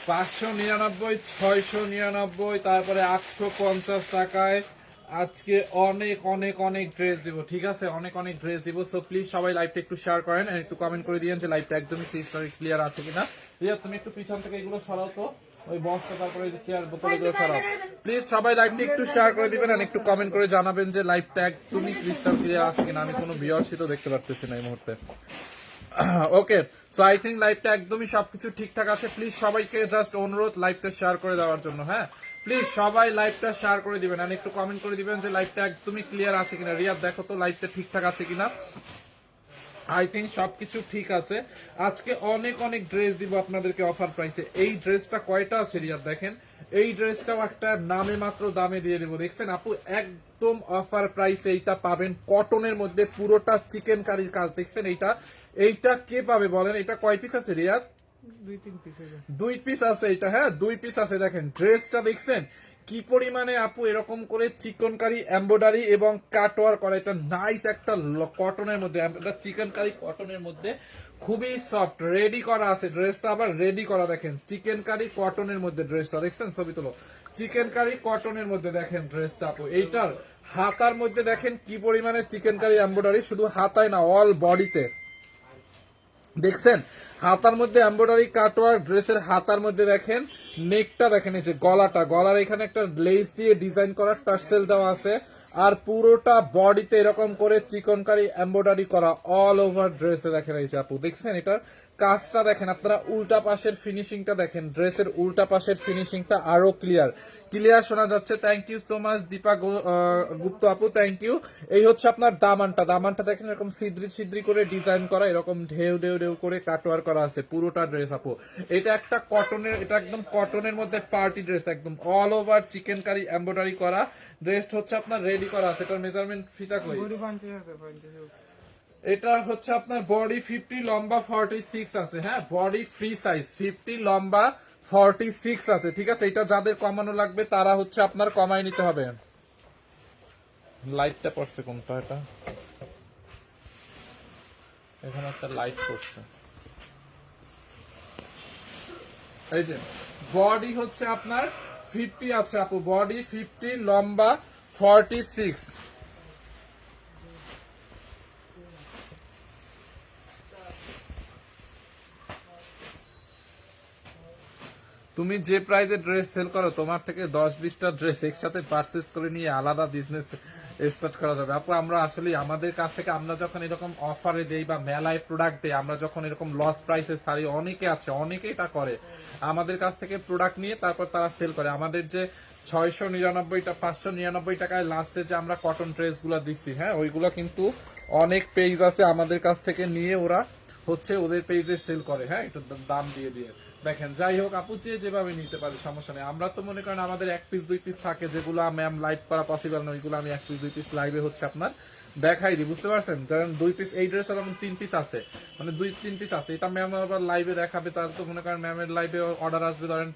599, 699, তারপরে 850 টাকায় আজকে অনেক অনেক অনেক ড্রেস দিব। ঠিক আছে, অনেক অনেক ড্রেস দিব। সো প্লিজ সবাই লাইভটা একটু শেয়ার করেন আর একটু কমেন্ট করে দিয়েন যে লাইভটা একদমই ক্লিয়ার আছে কিনা। রিয়া তুমি একটু পিছন থেকে এগুলো সরাও তো, ওই বক্সটা, তারপরে এই যে চেয়ার বোতল এগুলো সরাও। প্লিজ সবাই লাইভটা একটু শেয়ার করে দিবেন আর একটু কমেন্ট করে জানাবেন যে লাইভটা একদমই ক্লিয়ার আছে কিনা। আমি কোনো ভিউয়ারশিপ তো দেখতে পারতেছি না এই মুহূর্তে। ওকে, সো আই থিঙ্ক লাইভটা একদমই সবকিছু ঠিকঠাক আছে। প্লিজ সবাইকে জাস্ট অনুরোধ লাইভটা শেয়ার করে দেওয়ার জন্য। হ্যাঁ, প্লিজ সবাই লাইভটা শেয়ার করে দিবেন আর একটু কমেন্ট করে দিবেন যে লাইভটা একদমই ক্লিয়ার আছে কিনা। রিয়াদ দেখো তো লাইভটা ঠিকঠাক আছে কিনা। আই থিঙ্ক সবকিছু ঠিক আছে। আজকে অনেক অনেক ড্রেস দিব আপনাদেরকে অফার প্রাইসে। এই ড্রেসটা কয়টা আছে রিয়াদ দেখেন, এই ড্রেসটাও একটা নামে মাত্র দামে দিয়ে দেবো। দেখছেন আপু, একদম অফার প্রাইসে এইটা পাবেন কটনের মধ্যে, পুরোটা চিকেন কারির কাজ। দেখছেন এইটা, এইটা কে পাবে বলেন? এটা কয় পিস আছে রিয়াদ? 2 পিস আছে এটা। হ্যাঁ, 2 পিস আছে। দেখেন ড্রেসটা দেখছেন কি পরিমানে আপু এরকম করে চিকনকারি এমব্রয়ডারি এবং কাটওয়ার করা। এটা নাইস একটা কটনের মধ্যে, চিকনকারি কটনের মধ্যে খুবই সফট রেডি করা আছে ড্রেসটা। আবার রেডি করা দেখেন চিকেনকারি কটনের মধ্যে ড্রেসটা। দেখছেন ছবি তুলো, চিকেনকারি কটনের মধ্যে দেখেন ড্রেসটা আপু। এইটার হাতার মধ্যে দেখেন কি পরিমানে চিকেনকারি এমব্রয়ডারি, শুধু হাতায় না অল বডিতে। দেখছেন হাতার মধ্যে এমব্রয়ডারি কাটওয়ার্ক, ড্রেসের হাতার মধ্যে দেখেন নেকটা দেখেন, এই যে গলার এখানে একটা লেস দিয়ে ডিজাইন করা টার্সেল দেওয়া আছে। আর পুরোটা বডিতে এরকম করে চিকনকারি এমব্রয়ডারি করা অল ওভার ড্রেসে দেখেন। এই যে আপু দেখছেন এটার কাজটা দেখেন, আপনারা উল্টা পাশের ফিনিশিংটা দেখেন, ড্রেসের উল্টা পাশের ফিনিশিংটা আরো ক্লিয়ার শোনা যাচ্ছে। Thank you so much Dipa Gupta আপু, থ্যাংক ইউ। এই হচ্ছে আপনার দামানটা দেখেন এরকম ছিদ্রি করে ডিজাইন করা, এরকম ঢেউ করে কাটওয়ার করা আছে পুরোটা ড্রেস আপু। এটা একটা কটনের, এটা একদম কটনের মধ্যে পার্টি ড্রেস, একদম অল ওভার চিকেনকারি এমব্রয়ডারি করা ড্রেস হচ্ছে আপনার রেডি করা আছে। এটার মেজারমেন্ট ফিটা কই? এটা হচ্ছে আপনার বডি 50, লম্বা 46 আছে। হ্যাঁ, বডি ফ্রি সাইজ 50, লম্বা 46 আছে। ঠিক আছে, এটা যাদের কমানো লাগবে তারা হচ্ছে আপনার কমাই নিতে হবে। লাইটটা পড়ছে কোনটা? এটা এখানে একটা লাইট পড়ছে। এই যে বডি হচ্ছে আপনার 50 আছে আপু, বডি 50, লম্বা 46। তুমি যে প্রাইজে ড্রেস সেল করো তোমার থেকে 10-20টা ড্রেস একসাথে পারচেজ করে নিয়ে আলাদা বিজনেস স্টার্ট করা যাবে আপু। আমরা আসলে আমাদের কাছ থেকে আমরা যখন এরকম অফারে দেই বা মেলায় প্রোডাক্ট দেই, আমরা যখন এরকম লস প্রাইসে ছাড়ি, অনেকে আছে অনেকে এটা করে, আমাদের কাছ থেকে প্রোডাক্ট নিয়ে তারপর তারা সেল করে। আমাদের যে 699টা 599 টাকায় লাস্টে যে আমরা কটন ড্রেস গুলা দিচ্ছি, হ্যাঁ ওইগুলো কিন্তু অনেক পেজ আছে আমাদের কাছ থেকে নিয়ে ওরা হচ্ছে ওদের পেজে সেল করে। হ্যাঁ, একটু দাম দিয়ে দেখেন। যাই হোক আপু, যেভাবে নিতে পারে সমস্যা নেই। আমরা তো মনে করেন আমাদের 1 পিস 2 পিস থাকে যেগুলো ম্যাম লাইভ করা পসিবল না, ওইগুলো আমি 1 পিস 2 পিস লাইভে হচ্ছে আপনার দেখাই দিই, বুঝতে পারছেন? ধরেন 2 পিস এই ড্রেস আর 3 পিস আছে, মানে 2-3 পিস আছে, এটা ম্যাম আবার লাইভে দেখাবে। তার তো মনে করেন ম্যামের লাইভে অর্ডার আসবে ধরেন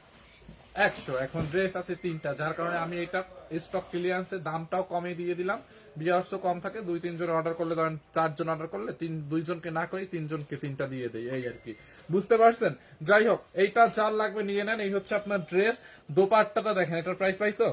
100, এখন ড্রেস আছে 3টা, যার কারণে আমি এটা স্টক ক্লিয়ারেন্সের দামটাও কমে দিয়ে দিলাম। বিয়ার্সও কম থাকে, 2-3 জন অর্ডার করলে ধরেন 4 জন অর্ডার করলে 2 জনকে না করি 3 জনকে 3টা দিয়ে দেই, এই আর কি, বুঝতে পারছেন? যাই হোক, এইটা যার লাগবে নিয়ে নেন। এই হচ্ছে আপনার ড্রেস। দোপাট্টাটা দেখেন, এটার প্রাইস পাইছো?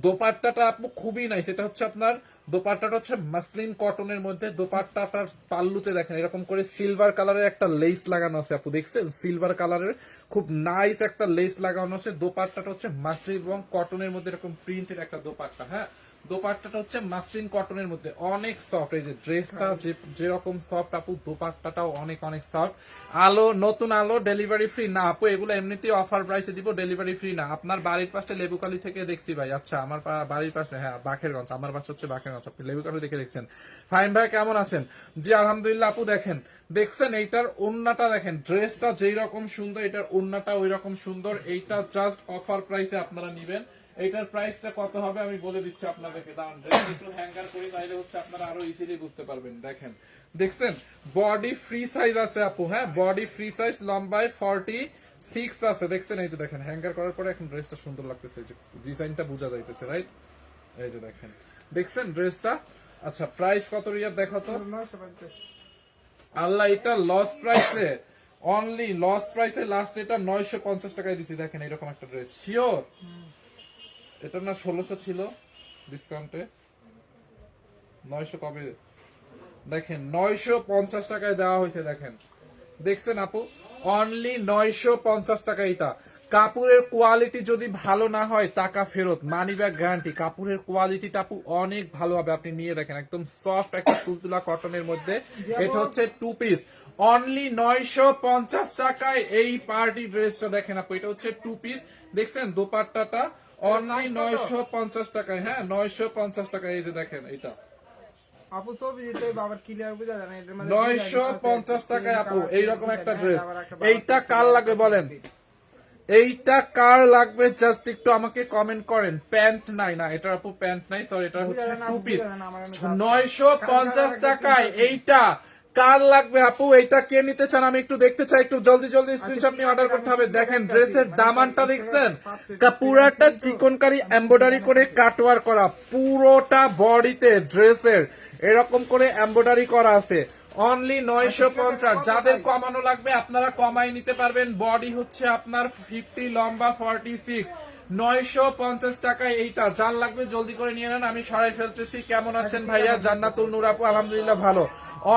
দোপাট্টাটা আপু খুবই নাইস। এটা হচ্ছে আপনার দোপাট্টাটা হচ্ছে মাসলিন কটনের মধ্যে। দোপাট্টাটার পাল্লুতে দেখেন এরকম করে সিলভার কালারের একটা লেস লাগানো আছে আপু, দেখছেন? সিলভার কালারের খুব নাইস একটা লেস লাগানো আছে। দোপাট্টাটা হচ্ছে মাসলিন এবং কটনের মধ্যে এরকম প্রিন্টের একটা দোপাট্টা। হ্যাঁ, দোপাট্টাটা হচ্ছে মাসলিন কটনের মধ্যে অনেক সফট। এই যে ড্রেসটা যেরকম সফট আপু, দোপাট্টাটাও অনেক অনেক সফট। নতুন আলো ডেলিভারি ফ্রি না আপু, এগুলো এমনিতেই অফার প্রাইসে দিব, ডেলিভারি ফ্রি না। আপনার বাড়ির পাশে লেবুকালি থেকে দেখছি ভাই। আচ্ছা, আমার বাড়ির পাশে, হ্যাঁ বাখেরগঞ্জ, আমার বাসা হচ্ছে বাখেরগঞ্জ, আপনি লেবুকালি দেখে দেখছেন। ফাইন ভাই কেমন আছেন? জি আলহামদুলিল্লাহ আপু। দেখছেন এইটার ওড়নাটা দেখেন, ড্রেসটা যেই রকম সুন্দর এটার ওড়নাটা ওই রকম সুন্দর। এইটা জাস্ট অফার প্রাইসে আপনারা নিবেন। এইটার প্রাইসটা কত হবে আমি বলে দিচ্ছি আপনাদেরকে। দাঁড়ান, ড্রেস একটু হ্যাঙ্গার করি, তাহলে হচ্ছে আপনারা আরো ইজিলি বুঝতে পারবেন। দেখছেন বডি ফ্রি সাইজ আছে আপু। হ্যাঁ, বডি ফ্রি সাইজ, লম্বায় 46 আছে। দেখছেন এই যে দেখেন হ্যাঙ্গার করার পরে এখন ড্রেসটা সুন্দর লাগতেছে, এই যে ডিজাইনটা বোঝা যাইতেছে, রাইট? এই যে দেখছেন ড্রেসটা। আচ্ছা, প্রাইস কত রিয়া দেখো তো? আল্লাহ, এটা লস প্রাইসে অনলি লস প্রাইসে লাস্ট এটা 950 টাকায় দিছি। দেখেন এরকম একটা ড্রেস, শিওর এটা না 1600 ছিল ডিসকাউন্টে, 900 কবে, দেখেন 950 টাকায় দেওয়া হয়েছে। দেখেন দেখছেন আপু, অনলি 950 টাকা। এটা কাপড়ের কোয়ালিটি যদি ভালো না হয় টাকা ফেরত, মানি ব্যাক গ্যারান্টি। কাপড়ের কোয়ালিটিটা আপু অনেক ভালো হবে, আপনি নিয়ে দেখেন একদম সফট একটা তুলতুলা কটনের মধ্যে। এটা হচ্ছে 2 পিস, অনলি 950 টাকায় এই পার্টি ড্রেসটা দেখেন আপু। এটা হচ্ছে 2 পিস, দেখছেন দোপাট্টাটা অনলি 950 টাকায়। হ্যাঁ 950 টাকায়, এই যে দেখেন এটা আপু ছবি দিতে বাবার ক্লিয়ার বুঝা যায় না, এটার মধ্যে 950 টাকায় আপু এইরকম একটা ড্রেস। এইটা কার লাগবে বলেন, এইটা কার লাগবে জাস্ট একটু আমাকে কমেন্ট করেন। প্যান্ট নাই, না এটা আপু প্যান্ট নাই, সরি এটা হচ্ছে 2 পিস। 950 টাকায় এইটা কার লাগবে আপু, এইটা কে নিতে চান আমি একটু দেখতে চাই, একটু জলদি জলদি স্ক্রিনশট নিয়ে অর্ডার করতে হবে। দেখেন ড্রেসের দামানটা দেখছেন, পুরাটা চিকনকারি এমব্রয়ডারি করে কাটওয়ার করা, পুরোটা বডিতে ড্রেসের এরকম করে এমব্রয়ডারি করা আছে। অনলি 950। যাদের কমানো লাগবে আপনারা কমাই নিতে পারবেন। বডি হচ্ছে আপনার 50, লম্বা 46, 950 টাকায় এইটা। যার লাগবে জলদি করে নিয়ে নেন, আমি সরাই ফেলতেছি। কেমন আছেন ভাইয়া? জান্নাতুল নূর আপু আলহামদুলিল্লাহ ভালো।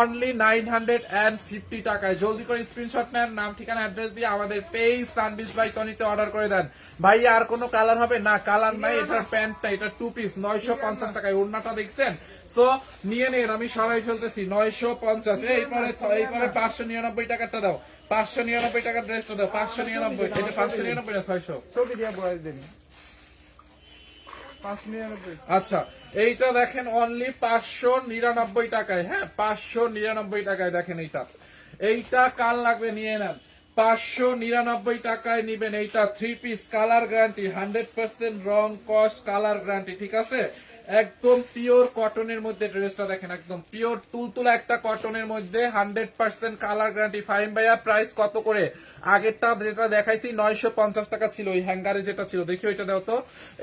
অনলি 950 টাকায় জলদি করে স্ক্রিনশট নেন, নাম ঠিকানা অ্যাড্রেস দিয়ে আমাদের পেজ সানবিজ বাই তনিতে অর্ডার করে দেন। ভাইয়া আর কোনো কালার হবে না? কালার নাই, এটার প্যান্টটা, এটা 2 পিস 950 টাকায়। ওড়নাটা দেখছেন, সো নিয়ে নেন, আমি সরাই ফেলতেছি 950। এইপরে 599 টাকাটা দাও, 599 টাকার ড্রেসটা দাও, 599। এটা 599 না 600? ছবি দিয়ে বয়স দেন 599। আচ্ছা এইটা দেখেন অনলি 599 টাকায়। হ্যাঁ 599 টাকায় দেখেন এইটা। এইটা কার লাগবে নিয়ে নেন, 599 টাকায় নিবেন। এইটা 3 পিস, কালার গ্যারান্টি, 100% রং কস কালার গ্যারান্টি, ঠিক আছে? একদম পিওর কটনের মধ্যে ড্রেসটা দেখেন, একদম পিওর তুলতুলা একটা কটনের মধ্যে 100% কালার গ্যারান্টি। ফাইন ভাইয়া প্রাইস কত করে? আগেরটা যেটা দেখাইছি 950 টাকা ছিল, ওই হ্যাঙ্গারে যেটা ছিল, দেখি ওইটা দাও তো।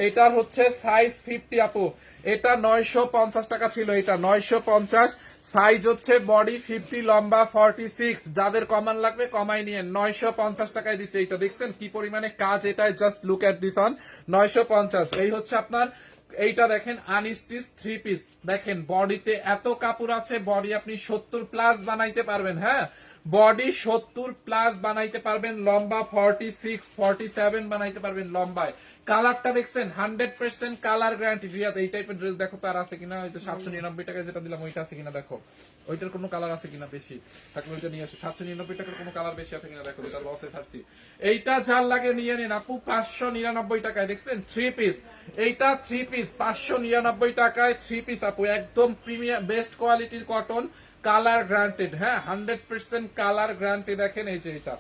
এটার হচ্ছে সাইজ 50 আপু, এটা 950 টাকা ছিল, এটা 950। সাইজ হচ্ছে বডি 50, লম্বা 46। যাদের কমান লাগবে কমাই নিয়ে 950 টাকায় দিচ্ছে। এইটা দেখছেন কি পরিমাণে কাজ, এটাই just look at this on 950। এই হচ্ছে আপনার এইটা দেখেন আনস্টিচ 3 পিস, দেখেন বডিতে এত কাপড় আছে, বডি আপনি 70 প্লাস বানাইতে পারবেন। হ্যাঁ বডি 70 প্লাস বানাইতে পারবেন, লম্বা 46, 47 বানাইতে পারবেন লম্বায়। কালারটা দেখছেন 100% কালার গ্যারান্টি। রিয়াদ এই টাইপের ড্রেস দেখো তার আছে কিনা, ওই যে 799 টাকায় যেটা দিলাম ওইটা আছে কিনা দেখো, ওইটার কোনো কালার আছে কিনা বেশি থাকলে ওইটা নিয়ে আসো। 799 টাকার কোনো কালার বেশি আছে কিনা দেখো, যেটা লসে ছাড়ছি। এইটা যার লাগে নিয়ে নিন আপু 599 টাকায়, দেখছেন 3 পিস। এইটা 3 পিস 599 টাকায় 3 পিস আপু, একদম প্রিমিয়াম বেস্ট কোয়ালিটির কটন, কালার গ্যারান্টেড। হ্যাঁ 100% কালার গ্যারান্টি। দেখেন এই যে এইটা,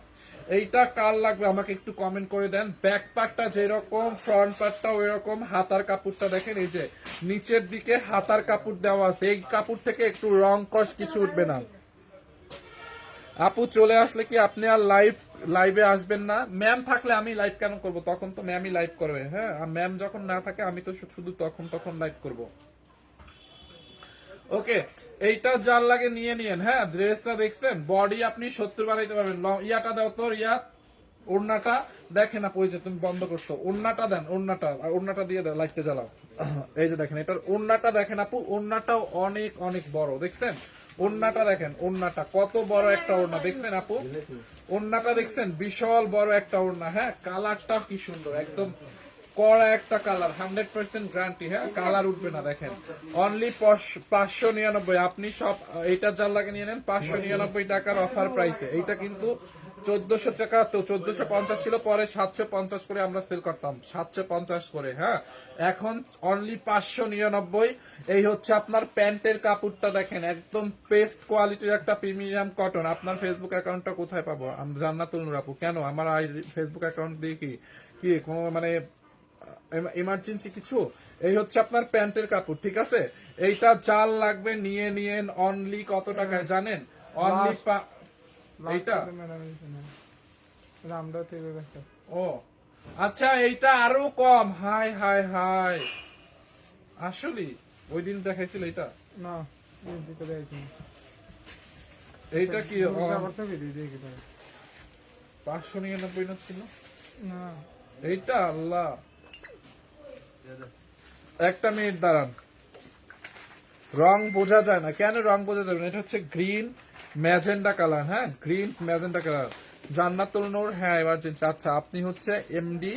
এইটা কার লাগবে আমাকে একটু কমেন্ট করে দেন। ব্যাক পার্টটা যেরকম, ফ্রন্ট পার্টটা ওই রকম, হাতার কাপড়টা দেখেন, এই যে নিচের দিকে হাতার কাপড় দেওয়া আছে। এই কাপড় থেকে একটু রং কস কিছু উঠবে না। আপু চলে আসলে কি আপনি আর লাইভে আসবেন না? ম্যাম থাকলে আমি লাইভ কেন করব, তখন তো ম্যামই লাইভ করবে। হ্যাঁ আর ম্যাম যখন না থাকে আমি তো শুধু তখন লাইভ করব। ওকে এইটা যার লাগে নিয়ে নিয়েন। হ্যাঁ ড্রেসটা দেখছেন, বডি আপনি 70 বানাইতে পারবেন। ইয়াটা দাও তোর, ইয়া ওড়নাটা দেখেন আপু, ওই যে তুমি বন্ধ করছো, ওড়নাটা দেন, ওড়নাটা দিয়ে দাও, লাইটটা জ্বালাও। এই যে দেখেন এটার ওড়নাটা দেখেন আপু, ওড়নাটাও অনেক অনেক বড়, দেখছেন ওড়নাটা দেখেন, ওড়নাটা কত বড় একটা ওড়না দেখছেন আপু, ওড়নাটা দেখছেন বিশাল বড় একটা ওড়না। হ্যাঁ কালারটা কি সুন্দর, একদম কড়া একটা কালার, 100% গ্যারান্টি। হ্যাঁ কালার উঠবে না। দেখেন অনলি 599, আপনি সব এইটা যার লাগে নিয়ে নেন 599 টাকার অফার প্রাইসে। এইটা কিন্তু 1400 টাকা, তো 1450 ছিল, পরে 750 করে আমরা সেল করতাম, 750 করে। হ্যাঁ এখন অনলি 599। এই হচ্ছে আপনার প্যান্টের কাপড়টা দেখেন, একদম পেস্ট কোয়ালিটির একটা প্রিমিয়াম কটন। আপনার ফেসবুক অ্যাকাউন্টটা কোথায় পাবো? জান্নাতুল নূর আপু। কেন আমার ফেসবুক অ্যাকাউন্ট দিয়ে কি কোনো মানে এমার্জেন্সি কিছু? এই হচ্ছে আপনার প্যান্টের কাপড়, ঠিক আছে? এইটা জাল লাগবে নিয়ে নিয়েন। অনলি কত টাকায় জানেন? অনলি এইটা ও আচ্ছা, এইটা আরো কম। হাই হাই হাই, আসলে ওই দিন দেখাইছিল এটা না, এইটা কি 599 না ছিল না এইটা? আল্লাহ, একটা মিনিট দাঁড়ান, রং বোঝা যায় না কেন? রং বোঝা যাবে না, এটা হচ্ছে গ্রিন ম্যাজেন্ডা কালার। হ্যাঁ, গ্রিন ম্যাজেন্ডা কালার। জান্নাতুল নূর, হ্যাঁ এমার্জেন্সি। আচ্ছা, আপনি হচ্ছে এমডি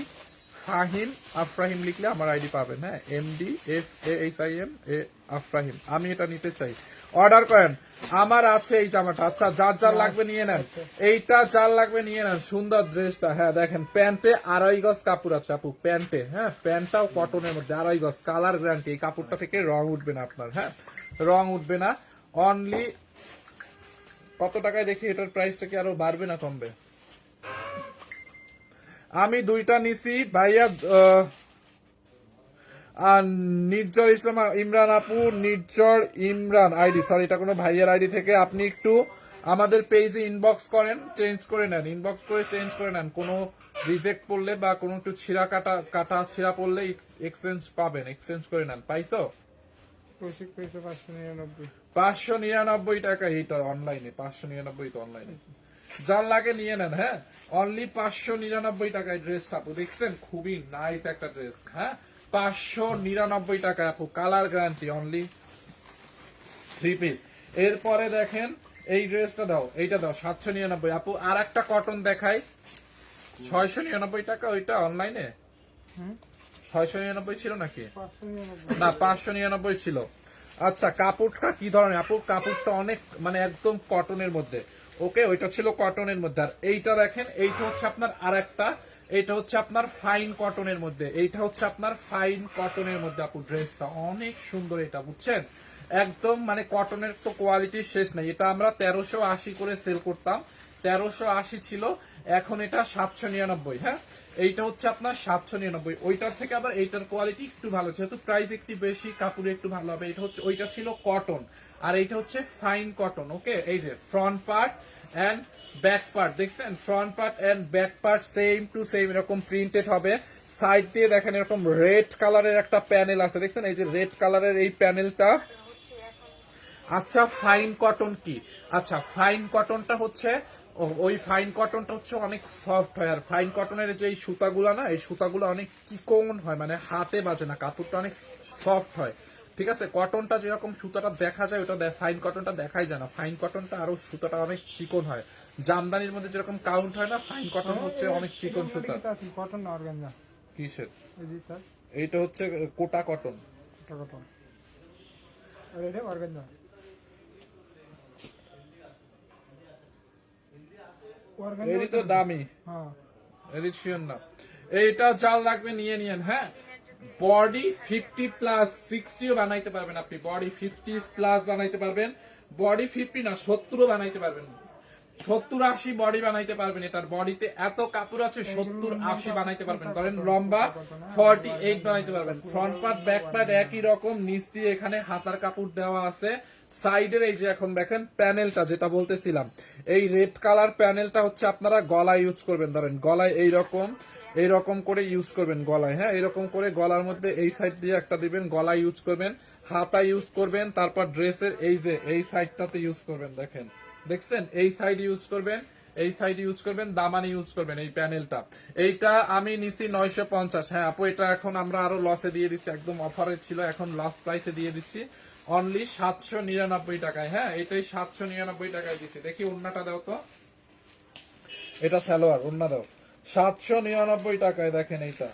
ফাহিম আফরাহিম লিখলে আমার আইডি পাবেন। হ্যাঁ, MDFAHIM আফরাহিম, আমি এটা নিতে চাই, অর্ডার করেন। আমার আছে এই জামাটা। আচ্ছা, যার যার লাগবে নিয়ে নেন, এইটা যার লাগবে নিয়ে নেন। সুন্দর ড্রেসটা, হ্যাঁ দেখেন, প্যান্টে 2.5 গজ কাপড় আছে আপু, প্যান্টে। হ্যাঁ, প্যান্টটাও কটনের মধ্যে 2.5 গজ, কালার গ্যারান্টি। এই কাপড়টা থেকে রং উঠবে না আপনার। হ্যাঁ, রং উঠবে না। অনলি কত টাকায় দেখি, এটার প্রাইসটা কি আরো বাড়বে না কমবে? আমি দুইটা নিছি ভাইয়া। আর নির্জর ইসলাম ইমরান আপু, নির্জর ইমরান আইডি, সরি এটা কোনো ভাইয়ের আইডি থেকে। আপনি একটু আমাদের পেজে ইনবক্স করেন, চেঞ্জ করে নেন, ইনবক্স করে চেঞ্জ করে নেন। কোনো রিজেক্ট পড়লে বা কোনো একটু ছিঁড়া কাটা ছিঁড়া পড়লে এক্সচেঞ্জ পাবেন, এক্সচেঞ্জ করে নেন। পাইছো? কৌশিক পেয়েছে 599। 599 টাকা এইটা অনলাইনে, 599 তো অনলাইনে। যার লাগে নিয়ে নেন। হ্যাঁ, অনলি 599 টাকায় ড্রেস আপু, দেখছেন খুবই নাইস একটা ড্রেস। হ্যাঁ, 599 টাকা আপু, কালার গ্যারান্টি, অনলি 3 পিস। এরপরে দেখেন এই ড্রেসটা দাও, এইটা দাও 799 আপু। আর একটা কটন দেখাই, 699 টাকা ওইটা অনলাইনে। 699 ছিল নাকি? 599। না, 599 ছিল। আচ্ছা, কাপড়টা কি ধরনের আপু? কাপড়টা অনেক মানে একদম কটনের মধ্যে। ওকে, ওইটা ছিল কটনের মধ্যে। আর এইটা দেখেন, এইটা হচ্ছে আপনার আরেকটা, এটা হচ্ছে আপনার ফাইন কটনের মধ্যে। এইটা হচ্ছে আপনার ফাইন কটনের মধ্যে আপু, ড্রেসটা অনেক সুন্দর। এটা বুঝছেন, একদম মানে কটনের তো কোয়ালিটি শেষ নাই। এটা আমরা 1380 করে সেল করতাম, 1380 ছিল, এখন এটা 799। হ্যাঁ, এইটা হচ্ছে আপনার 799। ওইটার থেকে আবার এইটার কোয়ালিটি একটু ভালো, যেহেতু প্রাইস একটু বেশি, কাপড় একটু ভালো হবে। এটা হচ্ছে, ওইটা ছিল কটন, আর এইটা হচ্ছে ফাইন কটন। ওকে, এই যে front part and back part, দেখছেন front part and back part same to same এরকম প্রিন্টেড হবে। সাইড দিয়ে দেখেন এরকম রেড কালারের একটা প্যানেল আছে, দেখছেন এই যে রেড কালারের এই প্যানেলটা। আচ্ছা, ফাইন কটন কি? আচ্ছা, ফাইন কটনটা হচ্ছে ওই ফাইন কটনটা হচ্ছে অনেক সফট হয়। আর ফাইন কটনের যে এই সুতাগুলা না, এই সুতাগুলো অনেক চিকন হয়, মানে হাতে বাজে না, কাপড়টা অনেক সফট হয়। ঠিক আছে, কটনটা যেরকম সুতাটা দেখা যায়, ওটা ফাইন কটনটা দেখাই যায় না। ফাইন কটনটা আরো সুতাটা অনেক চিকন হয়, জামদানির মধ্যে যেরকম কাউন্ট হয় না, ফাইন কটন হচ্ছে অনেক চিকন সুতা। কটন না অর্গানজা? কিসের? এই যে স্যার, এইটা হচ্ছে কোটা কটন। এটা কটন আর এটা অর্গানজা। এরই তো দামি, হ্যাঁ, এডিশন না। এইটা জাল লাগবে নিয়ে নিয়েন। হ্যাঁ, বডি 50 প্লাস 60ও বানাইতে পারবেন আপনি, বডি 50 প্লাস বানাইতে পারবেন, বডি 50 না 70ও বানাইতে পারবেন, 70-80 বডি বানাইতে পারবেন। এটার বডিতে এত কাপড় আছে, 70-80 বানাইতে পারবেন। ধরেন লম্বা 48 বানাইতে পারবেন। ফ্রন্ট পার্ট ব্যাক পার্ট একই রকম, নিচ দিয়ে এখানে হাতার কাপড় দেওয়া আছে। সাইডের এই যে এখন দেখেন প্যানেলটা, যেটা বলতেছিলাম, এই রেড কালার প্যানেলটা হচ্ছে আপনারা গলায় ইউজ করবেন। ধরেন গলায় এইরকম করে ইউজ করবেন গলায়। হ্যাঁ, এইরকম করে গলার মধ্যে এই সাইড দিয়ে একটা দিবেন, গলায় ইউজ করবেন, হাতা ইউজ করবেন, তারপর ড্রেসের এই যে এই সাইডটাতে ইউজ করবেন। দেখেন, দেখছেন, এই সাইড ইউজ করবেন, এই সাইড ইউজ করবেন, দামানি ইউজ করবেন। এই প্যানেলটা, এইটা আমি নিছি 950। হ্যাঁ আপু, এটা এখন আমরা আরো লসে দিয়ে দিচ্ছি, একদম অফারে ছিল, এখন লস প্রাইসে দিয়ে দিচ্ছি অনলি 799 টাকায়। হ্যাঁ, এটাই 799 টাকায় দিচ্ছি। দেখি ওড়নাটা দাও তো, এটা সালোয়ার, ওড়না দাও। 799 টাকায় দেখেন এইটা,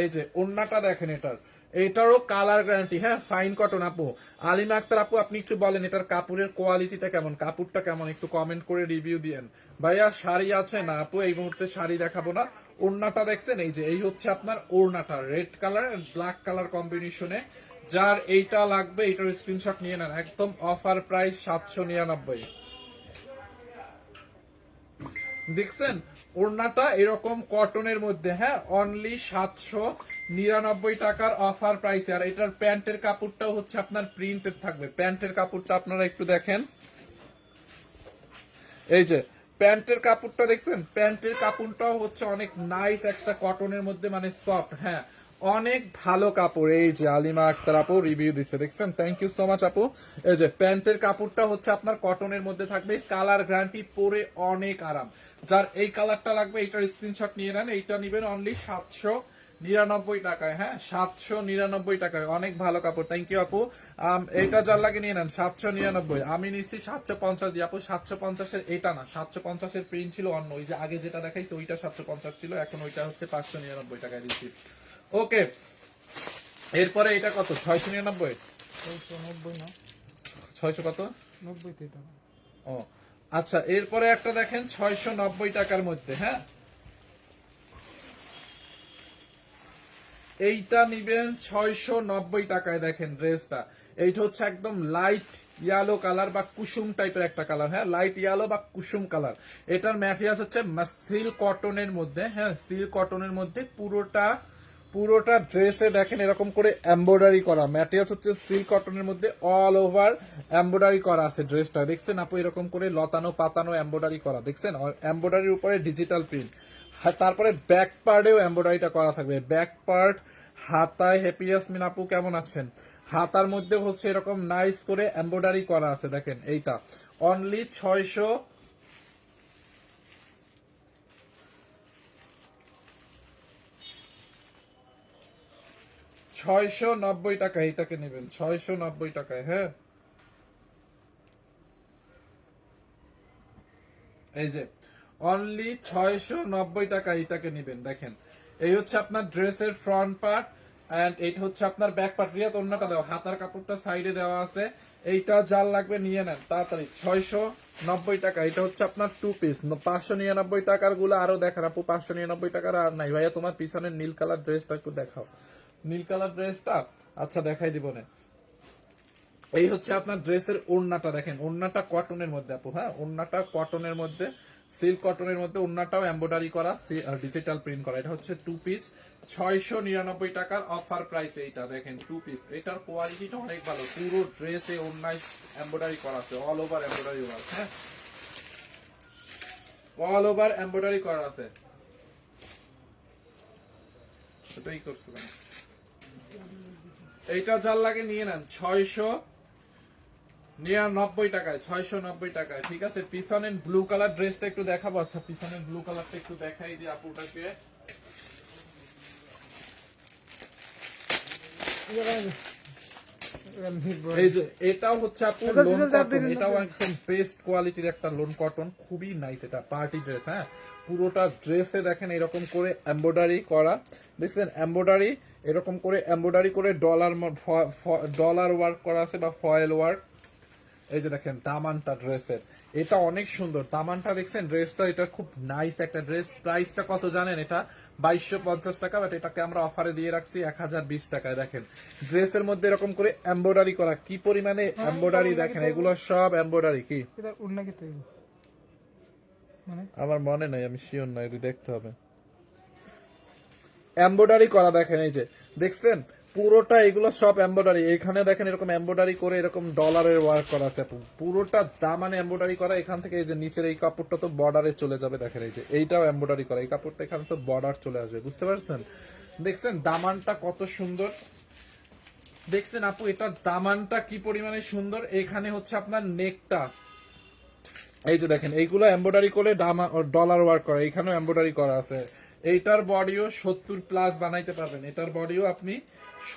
এই যে ওড়নাটা দেখেন এটার, এইটারও কালার গ্যারান্টি। হ্যাঁ, ফাইন কটন আপু। আলিমা আক্তার আপু, আপনি একটু বলেন এটার কাপড়ের কোয়ালিটিটা কেমন, কাপড়টা কেমন, একটু কমেন্ট করে রিভিউ দিয়েন। ভাইয়া শাড়ি আছে না আপু? এই মুহূর্তে শাড়ি দেখাবো না। ওড়নাটা দেখছেন, এই যে এই হচ্ছে আপনার ওড়নাটা, রেড কালার ব্ল্যাক কালার কম্বিনেশনে। যার এইটা লাগবে, এইটার স্ক্রিনশট নিয়ে নেন, একদম অফার প্রাইস 799। দেখছেন ওড়নাটা এরকম কটনের মধ্যে। হ্যাঁ, অনলি 799 টাকার অফার প্রাইসে। আর এটার প্যান্টের কাপড়টাও হচ্ছে আপনার প্রিন্টেড থাকবে। প্যান্টের কাপড়টা আপনারা একটু দেখেন, এই যে প্যান্টের কাপড়টা দেখছেন, প্যান্টের কাপড়টাও হচ্ছে অনেক নাইস একটা কটনের মধ্যে, মানে সফট। হ্যাঁ, অনেক ভালো কাপড়। এই যে আলিমা আক্তার আপু রিভিউ দিচ্ছে, দেখছেন? থ্যাংক ইউ সো মাচ আপু। এই যে প্যান্টের কাপড়টা হচ্ছে আপনার কটনের মধ্যে থাকবে, কালার গ্যারান্টি, পরে অনেক আরাম। যার এই কালারটা লাগবে এইটার স্ক্রিনশট নিয়ে নেন, এইটা নিবেন অনলি 799 টাকায়। হ্যাঁ, 799 টাকায়, অনেক ভালো কাপড়। থ্যাংক ইউ আপু। এইটা যার লাগে নিয়ে নেন 799। আমি নিচ্ছি 750 দিয়ে আপু। 750-এর এটা না, 750-এর প্রিন্ট ছিল অন্য, ওই যে আগে যেটা দেখাইছি ওইটা 750 ছিল, এখন ওইটা হচ্ছে 599 টাকায় দিচ্ছি। ওকে, এরপরে এটা কত? 699। 690 না, 600 কত? 90 তে এটা। ও আচ্ছা, এরপরে একটা দেখেন 690 টাকার মধ্যে। হ্যাঁ, এইটা নিবেন 690 টাকায়। দেখেন ড্রেসটা, এইটা হচ্ছে একদম লাইট ইয়ালো কালার বা কুসুম টাইপের একটা কালার। হ্যাঁ, লাইট ইয়ালো বা কুসুম কালার। এটার ম্যাটেরিয়াল হচ্ছে সিল্ক কটনের মধ্যে। হ্যাঁ, সিল্ক কটনের মধ্যে পুরোটা ড্রেসে দেখেন এরকম করে এমব্রয়ডারি করা। ম্যাটেরিয়াল হচ্ছে সিল্ক কটনের মধ্যে অল ওভার এমব্রয়ডারি করা আছে ড্রেসটা, দেখছেন আপু? এরকম করে লতানো পাতানো এমব্রয়ডারি করা, দেখছেন? এমব্রয়ডারির উপরে ডিজিটাল প্রিন্ট। তারপরে ব্যাক পার্টেও এমব্রয়ডারিটা করা থাকবে। ব্যাক পার্ট হাতায়, হ্যাপি ইয়াসমিন আপু কেমন আছেন? হাতার মধ্যে হচ্ছে এরকম নাইস করে এমব্রয়ডারি করা আছে, দেখেন এইটা অনলি 690 টাকা। এইটাকে নেবেন 690 টাকায়। হ্যাঁ, এই যে অনলি 690 টাকা এইটাকে নেবেন। দেখেন, এই হচ্ছে আপনার ড্রেসের ফ্রন্ট পার্ট, এন্ড এইটা হচ্ছে আপনার ব্যাক পার্ট। রিয়াত অন্যটা দেওয়া, হাতার কাপড়টা সাইডে দেওয়া আছে। এইটা যার লাগবে নিয়ে নেন তাড়াতাড়ি। 690 টাকা। এটা হচ্ছে আপনার 2 পিস। 599 টাকার গুলো আরো দেখান আপু। 599 টাকার আর নাই ভাইয়া। তোমার পিছনের নীল কালার ড্রেসটা একটু দেখাও, নীল কালার ড্রেসটা। আচ্ছা, দেখাই দিব না। এই হচ্ছে আপনার ড্রেসের ওড়নাটা, দেখেন ওড়নাটা কটনের মধ্যে আপু। হ্যাঁ, ওড়নাটা কটনের মধ্যে, সিল্ক কটনের মধ্যে। ওড়নাটাও এমব্রয়ডারি করা, ডিজিটাল প্রিন্ট করা। এটা হচ্ছে 2 পিস, 699 টাকার অফার প্রাইস। এইটা দেখেন 2 পিস। এটার কোয়ালিটিটা অনেক ভালো। পুরো ড্রেসে ওড়নায় এমব্রয়ডারি করা আছে, অল ওভার এমব্রয়ডারি ওয়ার্ক। হ্যাঁ, অল ওভার এমব্রয়ডারি করা আছে। সেটাই করছে কেন? এইটা যার লাগে নিয়ে নেন 699 টাকায়। 690 টাকায়, ঠিক আছে? পিছনের ব্লু কালার ড্রেসটা একটু দেখাবো। আচ্ছা, পিছনের ব্লু কালারটা একটু দেখাই দিই আপুটাকে। এই যে এটাও হচ্ছে আপু লোন কটন। এটাও একদম বেস্ট কোয়ালিটির একটা লোন কটন, খুবই নাইস। এটা পার্টি ড্রেস। হ্যাঁ, পুরোটা ড্রেসে দেখেন এরকম করে এমব্রয়ডারি করা, দেখছেন? এমব্রয়ডারি এরকম করে এমব্রয়ডারি করে ডলার ওয়ার্ক করা আছে বা ফয়েল ওয়ার্ক। এই যে দেখেন দামানটা ড্রেসের, এটা অনেক সুন্দর। দামানটা দেখছেন ড্রেসটা? এটা খুব নাইস একটা ড্রেস। প্রাইসটা কত জানেন? এটা 2250 টাকা, বাট এটাকে আমরা অফারে দিয়ে রাখছি 1020 টাকায়। দেখেন ড্রেসের মধ্যে এরকম করে এমব্রয়ডারি করা, কি পরিমাণে এমব্রয়ডারি দেখেন। এগুলো সব এমব্রয়ডারি। কি এটা উন্না কি তৈরি মানে আমার মনে নাই, আমি শিওর না, এটা দেখতে হবে। এমব্রয়ডারি করা দেখেন, এই যে দেখছেন পুরোটা, এগুলো সব এমব্রয়ডারি। এখানে দেখেন এরকম এমব্রয়ডারি করে এরকম ডলারের ওয়ার্ক করা আছে। পুরোটা দামানে এমব্রয়ডারি করা। এখান থেকে এই যে নিচের এই কাপড়টা তো বর্ডারে চলে যাবে, দেখেন এই যে এইটাও এমব্রয়ডারি করা। এই কাপড়টা এখানে তো বর্ডার চলে আসবে, বুঝতে পারছেন? দেখছেন দামানটা কত সুন্দর, দেখছেন আপু? এটার দামানটা কি পরিমাণে সুন্দর। এখানে হচ্ছে আপনার নেকটা, এই যে দেখেন এইগুলো এমব্রয়ডারি করে ডলার ওয়ার্ক করা। এখানেও এমব্রয়ডারি করা আছে। এইটার বডিও 70+ বানাইতে পারবেন। এটার বডিও আপনি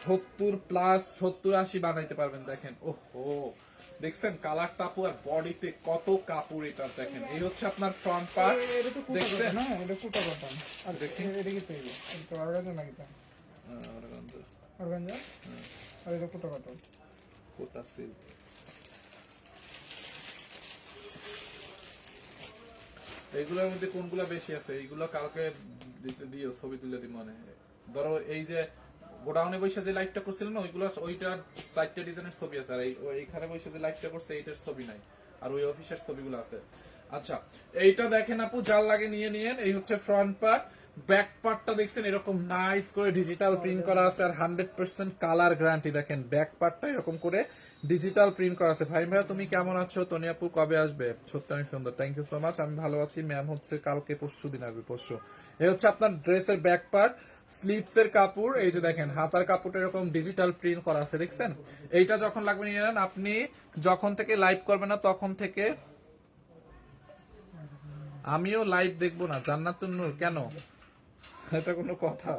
70+, 70-80 বানাইতে পারবেন। দেখেন, ওহো, দেখছেন কালারটা আপু? আর বডিতে কত কাপড় এটা দেখেন। এই হচ্ছে আপনার ফ্রন্ট পার্ট, এটা তো কুটা দেখছেন? কটন না, এটা কুটা কটন। আর দেখি এটা কি তৈরি? এটা অর্গানজা নাকি তা? অর্গানজা। আর এটা কুটা কটন। কোটা সিল্ক। এইগুলোর মধ্যে কোনগুলা বেশি আছে? এইগুলো কালকে দিও, ছবি তুলে দিই। মনে ধরো এই যে গোডাউনে বসে যে লাইটটা করছিল না, ওইটার 4টা ডিজাইনের ছবি আছে। আর এইখানে বসে যে লাইটটা করছে এইটার ছবি নাই, আর ওই অফিসের ছবিগুলো আছে। আচ্ছা, এইটা দেখেন আপু, যার লাগে নিয়ে নিয়েন। এই হচ্ছে ফ্রন্ট পার্ট। ব্যাক পার্টটা দেখছেন এরকম নাইস করে ডিজিটাল প্রিন্ট করা আছে, আর 100% কালার গ্যারান্টি। দেখেন ব্যাক পার্টটা এরকম করে ডিজিটাল প্রিন্ট করা আছে। ভাই ভাইয়া তুমি কেমন আছো? তনি আপু কবে আসবে? সত্যি অনেক সুন্দর, থ্যাংক ইউ সো মাচ। আমি ভালো আছি, ম্যাম হচ্ছে কালকে পরশু দিন আসবে, পরশু। এই হচ্ছে আপনার ড্রেসের ব্যাক পার্ট, স্লিপস এর কাপড়। এই যে দেখেন হাতার কাপড়টা এরকম ডিজিটাল প্রিন্ট করা আছে, দেখছেন? এইটা যখন লাগবে নিয়ে নেন। আপনি যখন থেকে লাইভ করবেন না তখন থেকে আমিও লাইভ দেখবো না, জান্নাতুন নূর কেন? এটা কোনো কথা?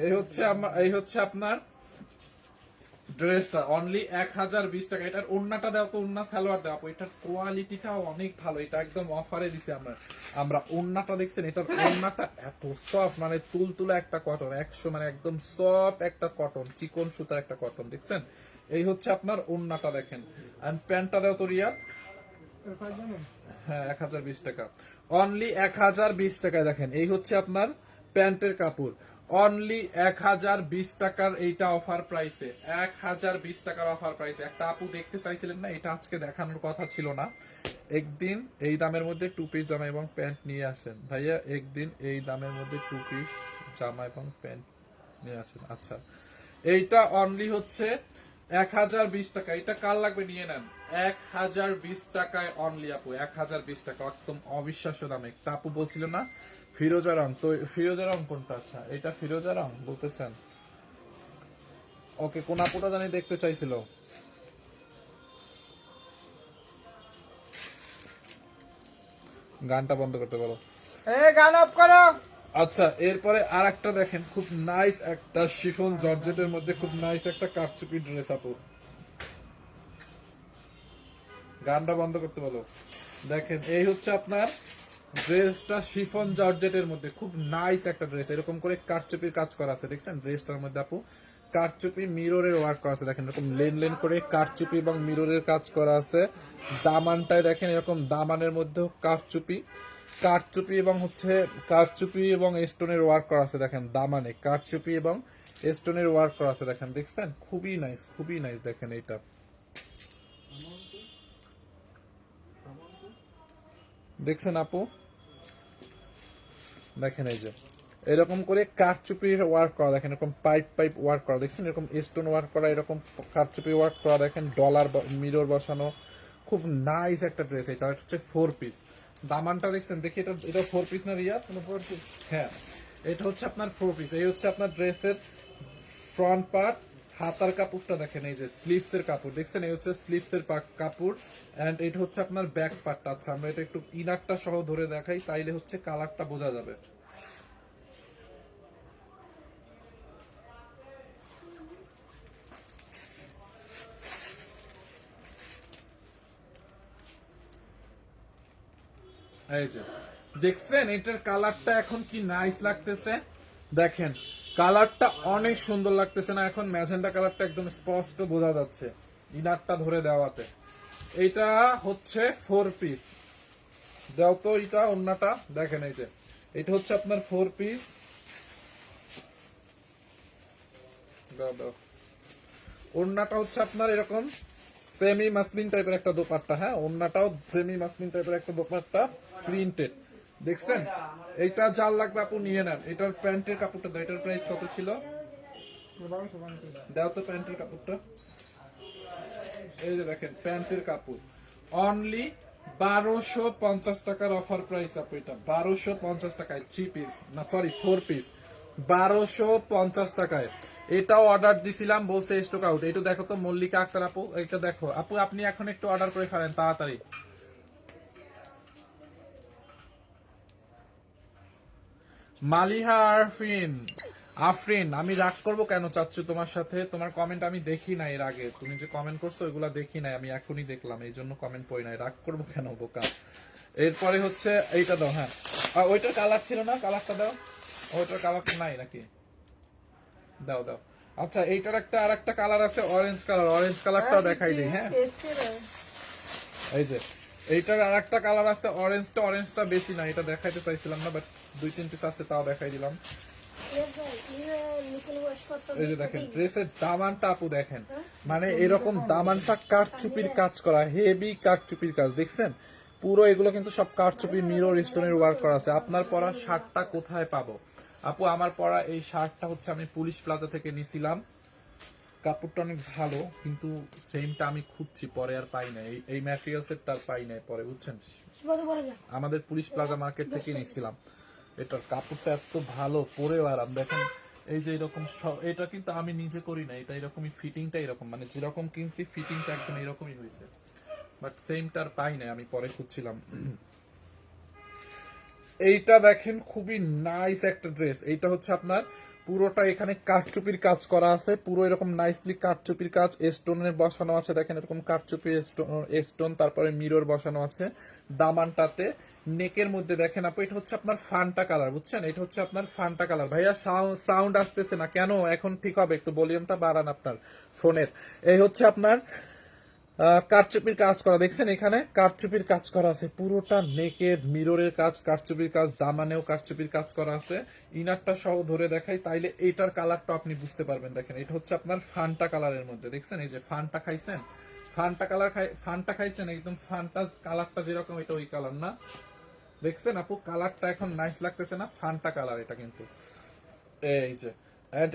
এই হচ্ছে আপনার ড্রেসটা অনলি 1020 টাকা। এটার ওন্নাটা দেওয়া তো, ওন্না সালোয়ার দেওয়া, এটার কোয়ালিটিটাও অনেক ভালো। এটা একদম অফারে দিছি আমরা ওন্নাটা দেখছেন, এটার ওন্নাটা এত সফট, মানে তুলতুলে একটা কটন, 100 মানে একদম সফট একটা কটন, চিকন সুতার একটা কটন, দেখছেন? এই হচ্ছে আপনার ওন্নাটা দেখেন। এন্ড প্যান্টটা দেওয়া তো রিয়া, হ্যাঁ 1020 টাকা, অনলি 1020 টাকায়। দেখেন এই হচ্ছে আপনার প্যান্টের কাপড়, অনলি 1020 টাকার। এইটা অফার প্রাইসে, 1020 টাকার অফার প্রাইসে। একটা আপু দেখতে চাইছিলেন না, এটা আজকে দেখানোর কথা ছিল না। একদিন এই দামের মধ্যে টু পিস জামা এবং প্যান্ট নিয়ে আসেন ভাইয়া, একদিন এই দামের মধ্যে টু পিস জামা এবং প্যান্ট নিয়ে আসেন। আচ্ছা, এইটা অনলি হচ্ছে 1020 টাকা। এটা কার লাগবে নিয়ে নেন, 1020 টাকায় অনলি আপু, 1020 টাকা, একদম অবিশ্বাস্য দামে। একটা আপু বলছিল না ফিরোজা রং, তো ফিরোজা রং কোনটা? আচ্ছা এটা ফিরোজা রং বলতেছেন, ওকে। কোন আপুটা জানি দেখতে চাইছিল? গানটা বন্ধ করতে বলো। গান অফ করো। আচ্ছা, এরপরে আর একটা দেখেন, খুব নাইস একটা শিফন জর্জেটের মধ্যে খুব নাইস একটা কারচুপি ড্রেস আপু। গানটা বন্ধ করতে বলো। দেখেন এই হচ্ছে আপনার ড্রেসটা, শিফন জর্জেটের মধ্যে খুব নাইস একটা ড্রেস, এরকম করে কারচুপির কাজ করা আছে, দেখছেন? ড্রেসটার মধ্যে আপু কারচুপি মিররের ওয়ার্ক করা আছে, দেখেন এরকম লেন লেন করে কারচুপি এবং মিররের কাজ করা আছে। দামানটায় দেখেন এরকম দামানের মধ্যেও কারচুপি, কারচুপি এবং হচ্ছে কারচুপি এবং স্টোনের ওয়ার্ক করা আছে। দেখেন দামানে কারচুপি এবং স্টোনের ওয়ার্ক করা আছে, দেখেন দেখছেন? খুবই নাইস, খুবই নাইস। দেখেন এইটা দেখছেন আপু? দেখেন এই যে এরকম করে কারচুপির ওয়ার্ক করা, দেখেন এরকম পাইপ পাইপ ওয়ার্ক করা, দেখছেন? এরকম স্টোন ওয়ার্ক করা, এরকম কারচুপি ওয়ার্ক করা, দেখেন ডলার মিরর বসানো, খুব নাইস একটা ড্রেস। এটা হচ্ছে 4 পিস। দামানটা দেখছেন? দেখি এটা, এটা 4 পিস না রিয়া? 4 পিস, হ্যাঁ এটা হচ্ছে আপনার 4 পিস। এই হচ্ছে আপনার ড্রেসের ফ্রন্ট পার্ট। হাতার কাপড়টা দেখেন, এই যে স্লিভস এর কাপড়, দেখছেন? এই হচ্ছে স্লিভস এর কাপড়। এন্ড এটা হচ্ছে আপনার ব্যাক পার্টটা। আচ্ছা আমরা এটা একটু ইনারটা সহ ধরে দেখাই, তাইলে হচ্ছে কালারটা বোঝা যাবে। এই যে দেখছেন এটার কালারটা এখন কি নাইস লাগতেছে, দেখেন কালারটা অনেক সুন্দর লাগতেছে না? এখন ম্যাজেন্ডা কালারটা একদম স্পষ্ট বোঝা যাচ্ছে ইনারটা ধরে দেওয়াতে। এইটা হচ্ছে 4 পিস। দাও তো এটা ওন্নাটা দেখেন, এই যে এটা হচ্ছে আপনার 4 পিস। দাও দাও। ওন্নাটা হচ্ছে আপনার এরকম সেমি মাসলিন টাইপের একটা দোপাট্টা, হ্যাঁ ওন্নাটাও সেমি মাসলিন টাইপের একটা দোপাট্টা, প্রিন্টেড, দেখছেন? এইটা যার লাগবে আপু নিয়ে নেন। এটার প্যান্টের কাপড়টা দাও, এটার প্রাইস কত ছিল? দাও তো প্যান্টের কাপড়টা। এই যে দেখেন প্যান্টের কাপড়, অনলি 1250 টাকার অফার প্রাইস আপু। এটা 1250 টাকায় 3 পিস, না সরি 4 পিস, 1250 টাকায়। এটাও অর্ডার দিছিলাম, বলছে স্টক আউট। এটা দেখো তো মল্লিকা আক্তার আপু, এটা দেখো আপু, আপনি এখন একটু অর্ডার করে ফেলেন তাড়াতাড়ি। মালিহা আফরিন, আমি রাগ করবো কেন চাচ্ছু তোমার সাথে? তোমার কমেন্ট আমি দেখি না এর আগে, তুমি যে কমেন্ট করছো ওইগুলা দেখি নাই, আমি এখনই দেখলাম, এই জন্য কমেন্ট পড়ি নাই। রাগ করবো কেন বোকা? এরপরে হচ্ছে এইটা দাও, হ্যাঁ ওইটার কালার ছিল না, কালারটা দাও। ওইটার কালার নাই নাকি? দাও দাও। আচ্ছা এইটার একটা আর একটা কালার আছে, অরেঞ্জ কালার, অরেঞ্জ কালারটাও দেখাই দিই, হ্যাঁ এই যে এইটার আর একটা কালার আছে অরেঞ্জটা, অরেঞ্জটা বেশি না, এটা দেখাইতে চাইছিলাম না, বাট 2-3 পিস আছে তাও দেখাই দিলাম। এই যে দেখেন ড্রেসের দামানটা আপু দেখেন, মানে এরকম দামানটা কারচুপির কাজ করা, হেভি কারচুপির কাজ, দেখছেন? পুরো এগুলো কিন্তু সব কারচুপি মিরর স্টোনের ওয়ার্ক করা আছে। আপনার পরা শার্টটা কোথায় পাবো আপু? আমার পরা এই শার্টটা হচ্ছে আমি পুলিশ প্লাজা থেকে নিছিলাম। কাপড়টা অনেক ভালো, কিন্তু সেমটা আমি খুঁজছি, পরে আর পাই না। এই ম্যাটেরিয়ালস এর তার পাই নাই পরে, বুঝছেন? আমাদের পুলিশ প্লাজা মার্কেট থেকে নিয়েছিলাম। এটার কাপড়টা এত ভালো, পরেও আরাম। দেখেন এই যে এরকম এটা কিন্তু আমি নিজে করি না, এটা এরকমই ফিটিংটা এরকম, মানে যেরকম কিনছি ফিটিংটা একদম এরকমই হয়েছে, বাট সেমটা আর পাই নাই, আমি পরে খুঁজছিলাম। এইটা দেখেন খুবই নাইস একটা ড্রেস। এইটা হচ্ছে আপনার পুরোটা এখানে কাঠচুপির কাজ করা আছে, পুরো এরকম নাইসলি কাঠচুপির কাজ, স্টোনের বসানো আছে। দেখেন এরকম কাঠচুপি স্টোন, তারপরে মিরর বসানো আছে দামানটাতে। নেকের মধ্যে দেখেন আপু, এটা হচ্ছে আপনার ফান্টা কালার, বুঝছেন? এটা হচ্ছে আপনার ফান্টা কালার। ভাইয়া সাউন্ড আসতেছে না কেন? এখন ঠিক হবে, একটু ভলিউমটা বাড়ান আপনার ফোনের। এই হচ্ছে আপনার কারচুপির কাজ করা, দেখছেন এখানে কারচুপির কাজ করা আছে পুরোটা নেকের, মিররের কাজ, কারচুপির কাজ, দামানেও কারচুপির কাজ করা আছে। ইনারটা সহ ধরে দেখাই, তাইলে এইটার কালারটা আপনি বুঝতে পারবেন। দেখেন এটা হচ্ছে আপনার ফান্টা কালারের মধ্যে, দেখছেন? এই যে ফান্টা খাইছেন, ফান্টা কালার ফান্টা খাইছেন, একদম ফান্টা কালারটা যেরকম এটা ওই কালার না, দেখছেন আপু? কালারটা এখন নাইস লাগতেছে না? ফান্টা কালার এটা কিন্তু। এই যে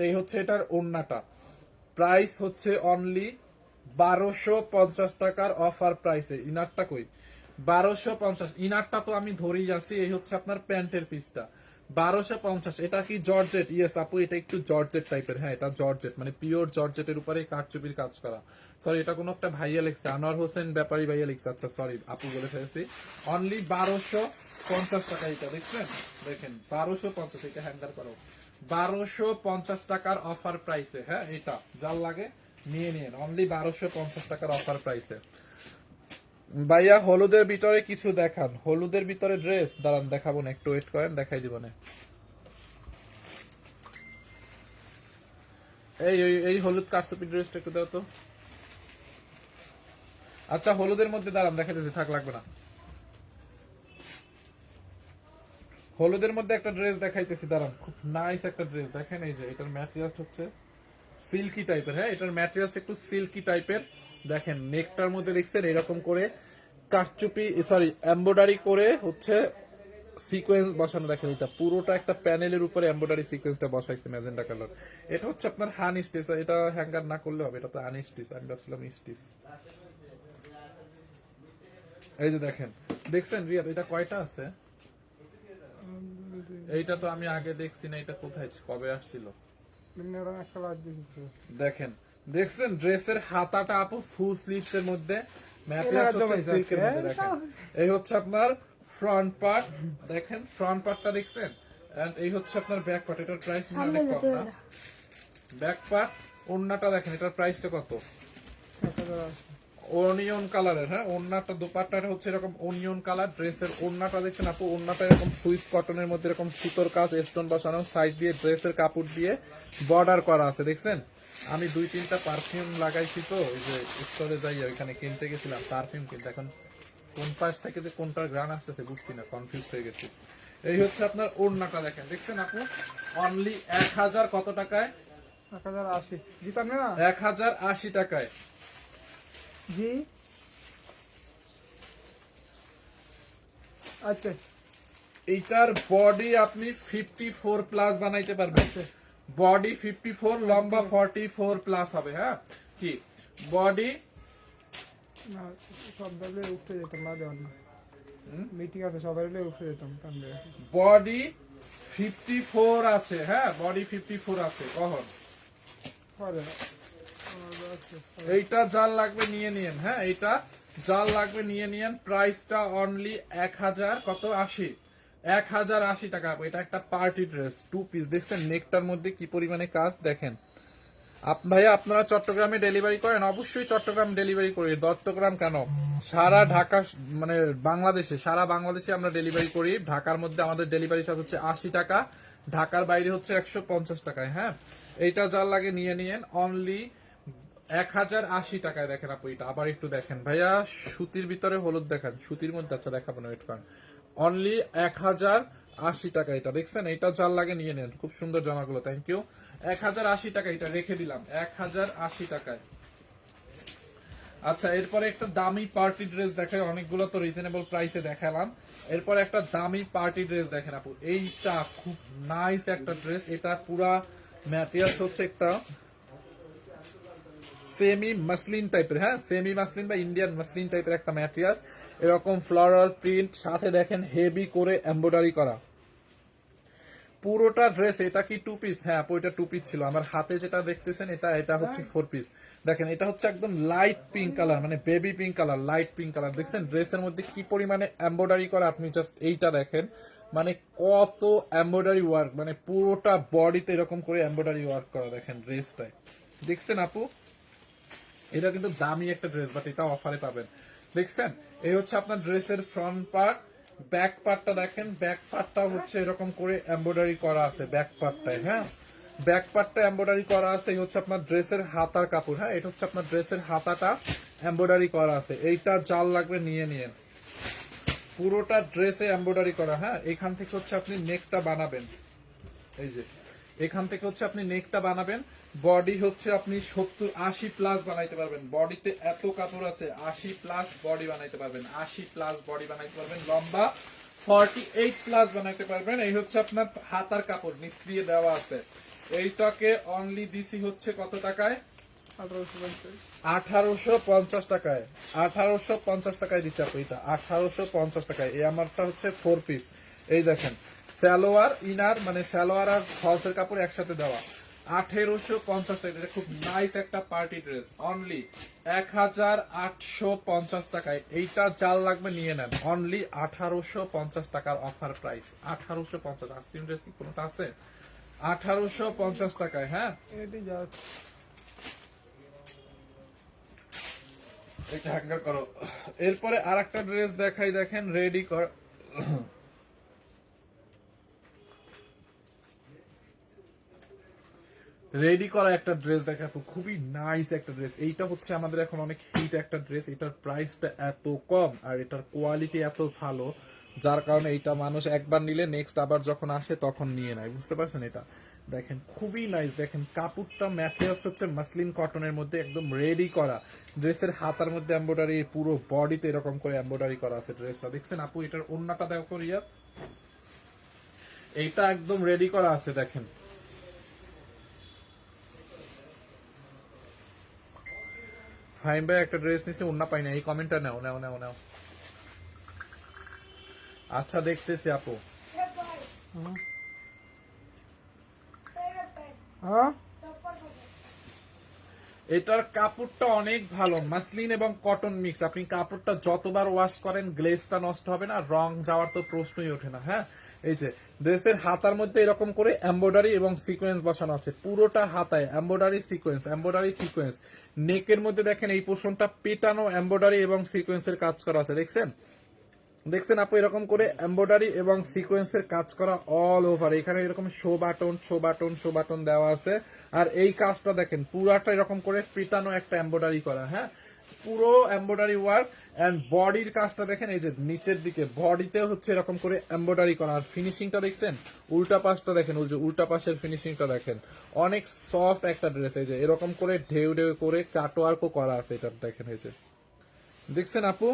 এই হচ্ছে এটার ওড়নাটা, প্রাইস হচ্ছে অনলি 1250 টাকার অফার প্রাইসে। ইনারটা কই? 1250। ইনারটা তো আমি ধরেই আছি। এই হচ্ছে আপনার প্যান্টের পিসটা 1250। এটা কি জর্জেট? ইয়েস আপু, এটা একটু জর্জেট টাইপের। হ্যাঁ, এটা জর্জেট, মানে পিওর জর্জেটের উপরে কারচুপির কাজ করা। সরি, এটা কোনো একটা ভাইয়া লিখছে, আনোয়ার হোসেন ব্যাপারী ভাইয়া লিখছে। আচ্ছা সরি আপু, বলে ফেলেছি। অনলি 1250 টাকা এটা, দেখছেন? দেখেন 1250, এটা হ্যান্ডার করো। 1250 টাকার অফার প্রাইসে। হ্যাঁ, এটা যার লাগে নিয়ে নিন, অনলি 1250 টাকার অফার প্রাইসে। ভাইয়া হলুদের ভিতরে কিছু দেখান, হলুদের ভিতরে ড্রেস দাঁড়ান দেখাবো না, একটু ওয়েট করেন, দেখাই দিব না। এই হলুদ কারচুপি ড্রেসটা একটু দাও তো। আচ্ছা হলুদের মধ্যে দাঁড়ান দেখাইতেছি, থাক লাগবে না। হলুদের মধ্যে একটা ড্রেস দেখাইতেছি, দাঁড়ান। খুব নাইস একটা ড্রেস, দেখেন। এই যে এটার ম্যাটেরিয়াল হচ্ছে সিল্কি টাইপের। হ্যাঁ, এটার ম্যাটেরিয়াল একটু সিল্কি টাইপের। দেখেন নেকটার মধ্যে দেখছেন এরকম করে কারচুপি, সরি এমব্রয়ডারি করে হচ্ছে সিকোয়েন্স বসানো। দেখেন এটা পুরোটা একটা প্যানেলের উপরে এমব্রয়ডারি সিকোয়েন্সটা বসাইছে ম্যাজেন্ডা কালার। এটা হচ্ছে আপনার হান স্টিচ, এটা হ্যাঙ্গার না করলে হবে, এটা তো আন স্টিচ, আমি ভাবছিলাম স্টিচ। এই যে দেখেন, দেখছেন রিয়াদ এটা কয়টা আছে? এইটা তো আমি আগে দেখছি না, এটা কোথায় কবে আসছিল? দেখেন, দেখছেন ড্রেসের হাতাটা আপু ফুল স্লিভস এর মধ্যে, ম্যাটেরিয়াল হচ্ছে সিল্কের মধ্যে। দেখেন এই হচ্ছে আপনার ফ্রন্ট পার্ট, দেখেন ফ্রন্ট পার্টটা দেখছেন, এন্ড এই হচ্ছে আপনার ব্যাক পার্ট। এটার প্রাইস অনেক কম না? ব্যাক পার্ট ওড়নাটা দেখেন, এটার প্রাইসটা কত? অনিয়ন কালারের। হ্যাঁ, ওড়নাটা দোপাট্টাটা হচ্ছে এরকম অনিয়ন কালার। ড্রেসের ওড়নাটা দেখছেন আপু, ওড়নাটা এরকম সুইস কটনের মধ্যে এরকম সুতোর কাজ, স্টোন বসানো, সাইড দিয়ে ড্রেসের কাপড় দিয়ে বর্ডার করা আছে, দেখছেন? আমি 2-3টা পারফিউম লাগাইছি তো, ওই যে স্টোরে যাই ওইখানে কিনতে গেছিলাম পারফিউম কিনতে, এখন কোন পাশ থেকে যে কোনটার গ্রান আসতেছে বুঝছি না, কনফিউজ হয়ে গেছি। এই হচ্ছে আপনার ওড়নাটা, দেখেন, দেখছেন আপু? অনলি 1000 কত টাকায়? 1080 দিতাম না? 1080 টাকায়। জি আচ্ছা, এইটার বডি আপনি 54 প্লাস বানাইতে পারবেন। বডি 54, লম্বা 44 প্লাস হবে। হ্যাঁ, কি বডি না সব দাবলে উঠে যেতাম না, দেওয়ার না মিটিং আছে সবাই উঠে যেতাম টানবে। বডি 54 আছে। হ্যাঁ, বডি 54 আছে। কখন এইটা জাল লাগবে নিয়ে নিন। হ্যাঁ, এইটা জাল লাগবে নিয়ে নিন। প্রাইসটা অনলি 1000 কত 80, 1080 টাকা। এটা একটা পার্টি ড্রেস, 2 পিস। দেখছেন নেকটার মধ্যে কি পরিমাণে কাজ, দেখেন। ভাইয়া আপনারা চট্টগ্রামে ডেলিভারি করেন? অবশ্যই চট্টগ্রাম ডেলিভারি করি, চট্টগ্রাম কেন, সারা ঢাকা, মানে বাংলাদেশে, সারা বাংলাদেশে আমরা ডেলিভারি করি। ঢাকার মধ্যে আমাদের ডেলিভারি চার্জ হচ্ছে 80 টাকা, ঢাকার বাইরে হচ্ছে 150 টাকায়। হ্যাঁ, এইটা যার লাগে নিয়ে নিয়েন, অনলি 1080 টাকায়। দেখেন আপু এটা আবার একটু দেখেন ভাইয়া, সুতির ভিতরে হলুদ দেখান, সুতির মধ্যে। আচ্ছা দেখাবো না, ওয়েট করেন। অনলি 1080 টাকা এটা, দেখছেন? এটা যার লাগে নিয়ে নেন, খুব সুন্দর জামাগুলো। Thank you. 1080 টাকা এটা রেখে দিলাম, 1080 টাকায়। আচ্ছা, এরপরে একটা দামি পার্টি ড্রেস দেখাই, অনেকগুলো তো রিজনেবল প্রাইসে দেখালাম। এরপরে একটা দামি পার্টি ড্রেস দেখেন আপু, এইটা খুব নাইস একটা ড্রেস। এটা পুরা ম্যাটেরিয়ালস হচ্ছে একটা সেমি মাসলিন টাইপের, হ্যাঁ সেমি মাসলিন বা ইন্ডিয়ান মাসলিন টাইপের একটা ম্যাটেরিয়ালস। এরকম ফ্লোরাল প্রিন্ট, সাথে দেখেন হেভি করে এমব্রয়ডারি করা পুরোটা ড্রেস। এটা কি টু পিস? হ্যাঁ আপু, এটা টু পিস ছিল। আমার হাতে যেটা দেখতেছেন এটা হচ্ছে ফোর পিস। দেখেন এটা হচ্ছে একদম লাইট পিঙ্ক কালার, মানে baby pink colour, light pink colour. দেখছেন ড্রেসের মধ্যে কি পরিমাণে এমব্রয়ডারি করা, আপনি জাস্ট এইটা দেখেন, মানে কত এমব্রয়ডারি ওয়ার্ক, মানে পুরোটা বডিতে এরকম করে এমব্রয়ডারি ওয়ার্ক করা। দেখেন ড্রেসটায়, দেখছেন আপু? এটা কিন্তু দামি একটা ড্রেস, বাট এটা অফারে পাবেন। দেখছেন, এই হচ্ছে আপনার ড্রেসের ফ্রন্ট পার্ট। ব্যাক পার্টটা দেখেন, ব্যাক পার্টটা হচ্ছে এরকম করে এমব্রয়ডারি করা আছে ব্যাক পার্টটায়, হ্যাঁ ব্যাক পার্টটা এমব্রয়ডারি করা আছে। এই হচ্ছে আপনার ড্রেসের হাতার কাপড়, হ্যাঁ এটা হচ্ছে আপনার ড্রেসের হাতাটা এমব্রয়ডারি করা আছে। এইটা জাল লাগবে নিয়ে নিয়ে, পুরোটা ড্রেসে এমব্রয়ডারি করা। হ্যাঁ এখান থেকে হচ্ছে আপনি নেকটা বানাবেন, এই যে এখান থেকে হচ্ছে আপনি নেকটা বানাবেন। বডি হচ্ছে আপনি 70-80 প্লাস বানাইতে পারবেন। বডিতে এত কাপড় আছে, 80 প্লাস বডি বানাইতে পারবেন, 80 প্লাস বডি বানাইতে পারবেন। লম্বা 48 প্লাস বানাইতে পারবেন। এই হচ্ছে আপনার হাতার কাপড়, নিচ দিয়ে দেওয়া আছে। এইটাকে অনলি দিছি হচ্ছে কত টাকায়? 1850 টাকায়। 1850 টাকায় দিচ্ছে আপু, এটা 1850 টাকায়। এই আমারটা হচ্ছে ফোর পিস। এই দেখেন সালোয়ার ইনার, মানে সালোয়ার আর ফলসের কাপড় একসাথে দেওয়া। 1850 টাকা। এটা খুব নাইস একটা পার্টি ড্রেস, অনলি 1850 টাকায়। এইটা জাল লাগবে নিয়ে নেন, অনলি 1850 টাকার অফার প্রাইস। 1850। আইসক্রিম ড্রেস কি কোনোটা আছে? 1850 টাকায়, হ্যাঁ এটি যা এটা হ্যাঙ্গার করো। এরপরে আর একটা ড্রেস দেখাই, দেখেন রেডি কর, রেডি করা একটা ড্রেস দেখাবো, খুবই নাইস একটা ড্রেস। এইটা হচ্ছে আমাদের এখন অনেক হিট একটা ড্রেস। এটার প্রাইসটা এত কম আর এটার কোয়ালিটি এত ভালো, যার কারণে এইটা মানুষ একবার নিলে নেক্সট আবার যখন আসে তখন নিয়ে নেয়, বুঝতে পারছেন? এটা দেখেন খুবই নাইস। দেখেন কাপড়টা ম্যাটেরিয়ালস হচ্ছে মাসলিন কটনের মধ্যে একদম রেডি করা। ড্রেসের হাতার মধ্যে এমব্রয়ডারি, পুরো বডিতে এরকম করে এমব্রয়ডারি করা আছে ড্রেসটা। দেখছেন আপু, এটার ওন্নাটা দেখো রিয়া, এইটা একদম রেডি করা আছে। দেখেন ফাইম ভাই একটা ড্রেস নিছে, ওন্না পাই না, এই কমেন্টটা নাও নাও নাও নাও। আচ্ছা দেখতেছি আপু। হ্যাঁ এটার কাপড়টা অনেক ভালো, মাসলিন এবং কটন মিক্স। আপনি কাপড়টা যতবার ওয়াশ করেন গ্লেজটা নষ্ট হবে না, রং যাওয়ার তো প্রশ্নই ওঠে না। হ্যাঁ এই যে ড্রেসের হাতার মধ্যে এরকম করে এমব্রয়ডারি এবং সিকোয়েন্স বসানো আছে, পুরোটা হাতায় এমব্রয়ডারি সিকোয়েন্স, এমব্রয়ডারি সিকোয়েন্স। নেকের মধ্যে দেখেন এই পোর্শনটা পেটানো এমব্রয়ডারি এবং সিকোয়েন্সের কাজ করা আছে। দেখছেন, দেখছেন আপু এরকম করে এমব্রয়ডারি এবং সিকোয়েন্সের কাজ করা অল ওভার। এখানে এরকম show button show button show button দেওয়া আছে। আর এই কাজটা দেখেন পুরাটা এরকম করে পিটানো একটা এমব্রয়ডারি করা, হ্যাঁ পুরো এমব্রয়ডারি ওয়ার্ক। এন্ড বডির কাজটা দেখেন, এই যে নিচের দিকে বডিতে হচ্ছে এরকম করে এমব্রয়ডারি করা। আর ফিনিশিংটা দেখছেন, উল্টা পাশটা দেখেন, ওই যে উল্টা পাশের ফিনিশিংটা দেখেন, অনেক সফট একটা ড্রেস। এই যে এরকম করে ঢেউ ঢেউ করে কাটওয়ার্কও করা আছে এটা, দেখেন এই যে দেখছেন আপু।